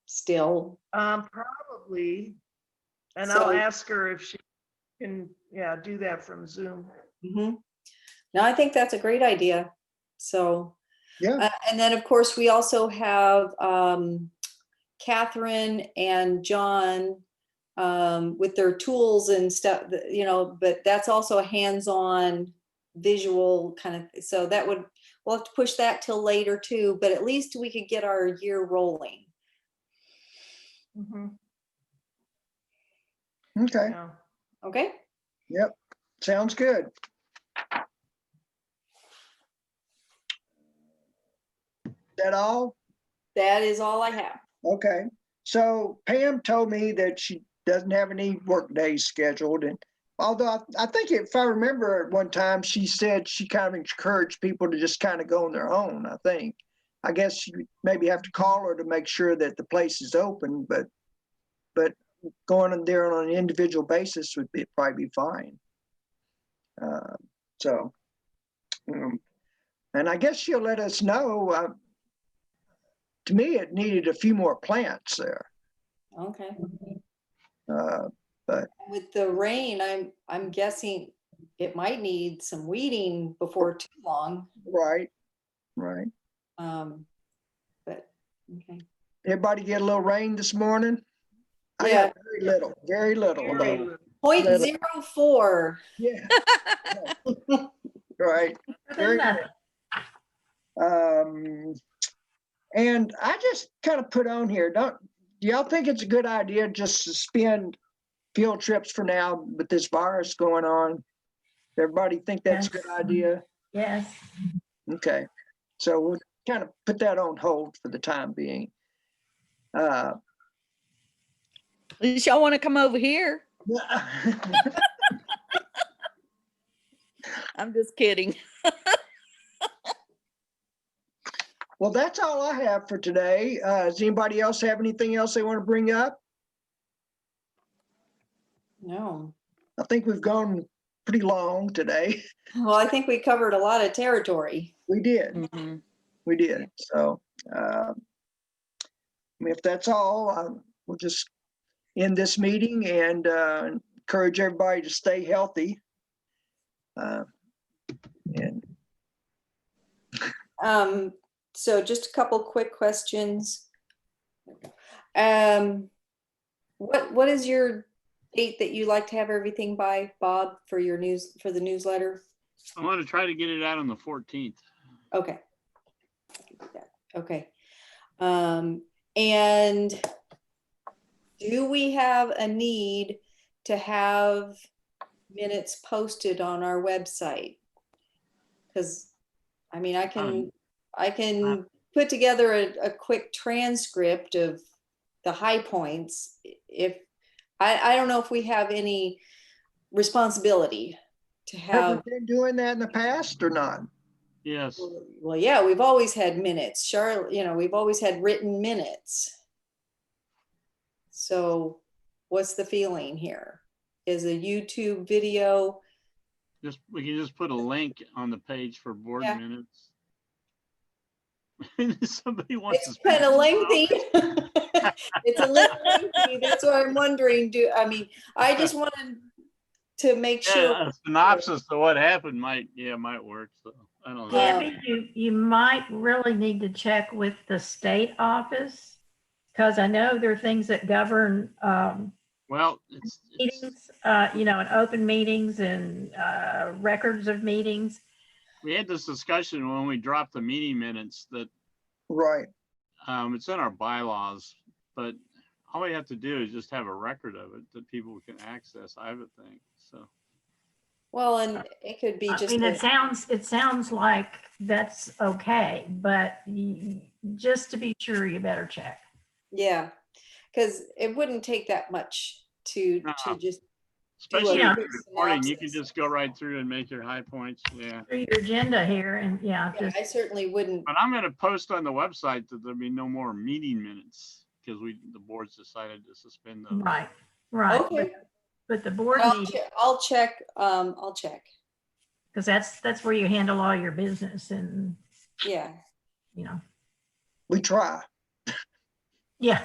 still. Probably, and So- I'll ask her if she can, do that from Zoom. Mhm. No, I think that's a great idea. So, Yeah. and then of course we also have Catherine and John with their tools and stuff, but that's also a hands-on visual kind of, so we'll have to push that till later too, but at least we could get our year rolling. Mhm, Okay, yeah. Okay? sounds good. That all? That is all I have. Okay, so Pam told me that she doesn't have any work days scheduled, and although I think if I remember at one time, she said she kind of encouraged people to just kind of go on their own, I think. I guess you maybe have to call her to make sure that the place is open, but going in there on an individual basis would probably be fine. So, and I guess she'll let us know. To me, it needed a few more plants there. Okay. But With the rain, I'm guessing it might need some weeding before too long. right. But okay. Everybody get a little rain this morning? I Yeah. got very little. Very Though. 0.04. Yeah. Right. Very Nothing. And I just kind of put on here, do y'all think it's a good idea just to suspend field trips for now with this virus going on? Everybody think that's a good idea? Yes. Okay, so we'll kind of put that on hold for the time being. At least y'all want to come over here. I'm just kidding. Well, that's all I have for today. Does anybody else have anything else they want to bring up? No. I think we've gone pretty long today. Well, I think we covered a lot of territory. We did. Mhm. We did. So, if that's all, we'll just end this meeting and encourage everybody to stay healthy. And So just a couple quick questions. What is your date that you like to have everything by, Bob, for your for the newsletter? I want to try to get it out on the 14th. Okay. Okay. And do we have a need to have minutes posted on our website? Because, I mean, I can put together a quick transcript of the high points. If I don't know if we have any responsibility to Have have. we been doing that in the past or not? Yes. Well, yeah, we've always had minutes. Charlotte, we've always had written minutes. So what's the feeling here? Is a YouTube video? We can just put a link on the page for board Yeah. minutes. Somebody wants to It's speak. kind of lengthy. It's a little lengthy. That's what I'm wondering. I just wanted to make sure. Yeah, a synopsis of what happened might work. So I don't know. Tammy, you might really need to check with the state office, because I know there are things that govern Well, it's meetings, and open meetings and records of meetings. we had this discussion when we dropped the meeting minutes that Right. it's in our bylaws, but all we have to do is just have a record of it that people can access, I would think. So Well, and it could be I just. mean, it sounds like that's okay, but just to be sure, you better check. Yeah, because it wouldn't take that much to just. especially Yeah. if you're recording, you can synopsis. just go right through and make your high points. Yeah. Through your agenda here, and Yeah, I certainly wouldn't. But I'm going to post on the website that there'll be no more meeting minutes because the board's decided to suspend those. right. Okay. But the board I'll meeting, check. I'll check. I'll check. because that's where you handle all your business and, Yeah. We try. yeah,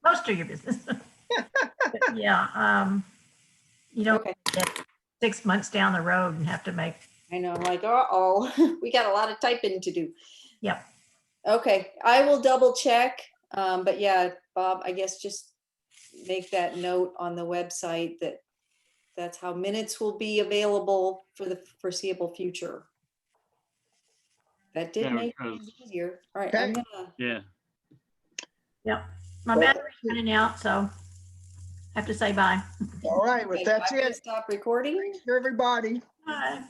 most of your business. But yeah, you don't Okay. get 6 months down the road and have to make, I know, like, uh-oh, we got a lot of typing to do. yep. Okay, I will double check. But yeah, Bob, I guess just make that note on the website that that's how minutes will be available for the foreseeable future. That did Yeah, make because- things easier. All right, Okay. I'm gonna. Yeah. Yep. My Well, battery's running out, so I have to say bye. All right, well, Okay, that's I'm gonna it. stop recording. Thanks, everybody. Bye.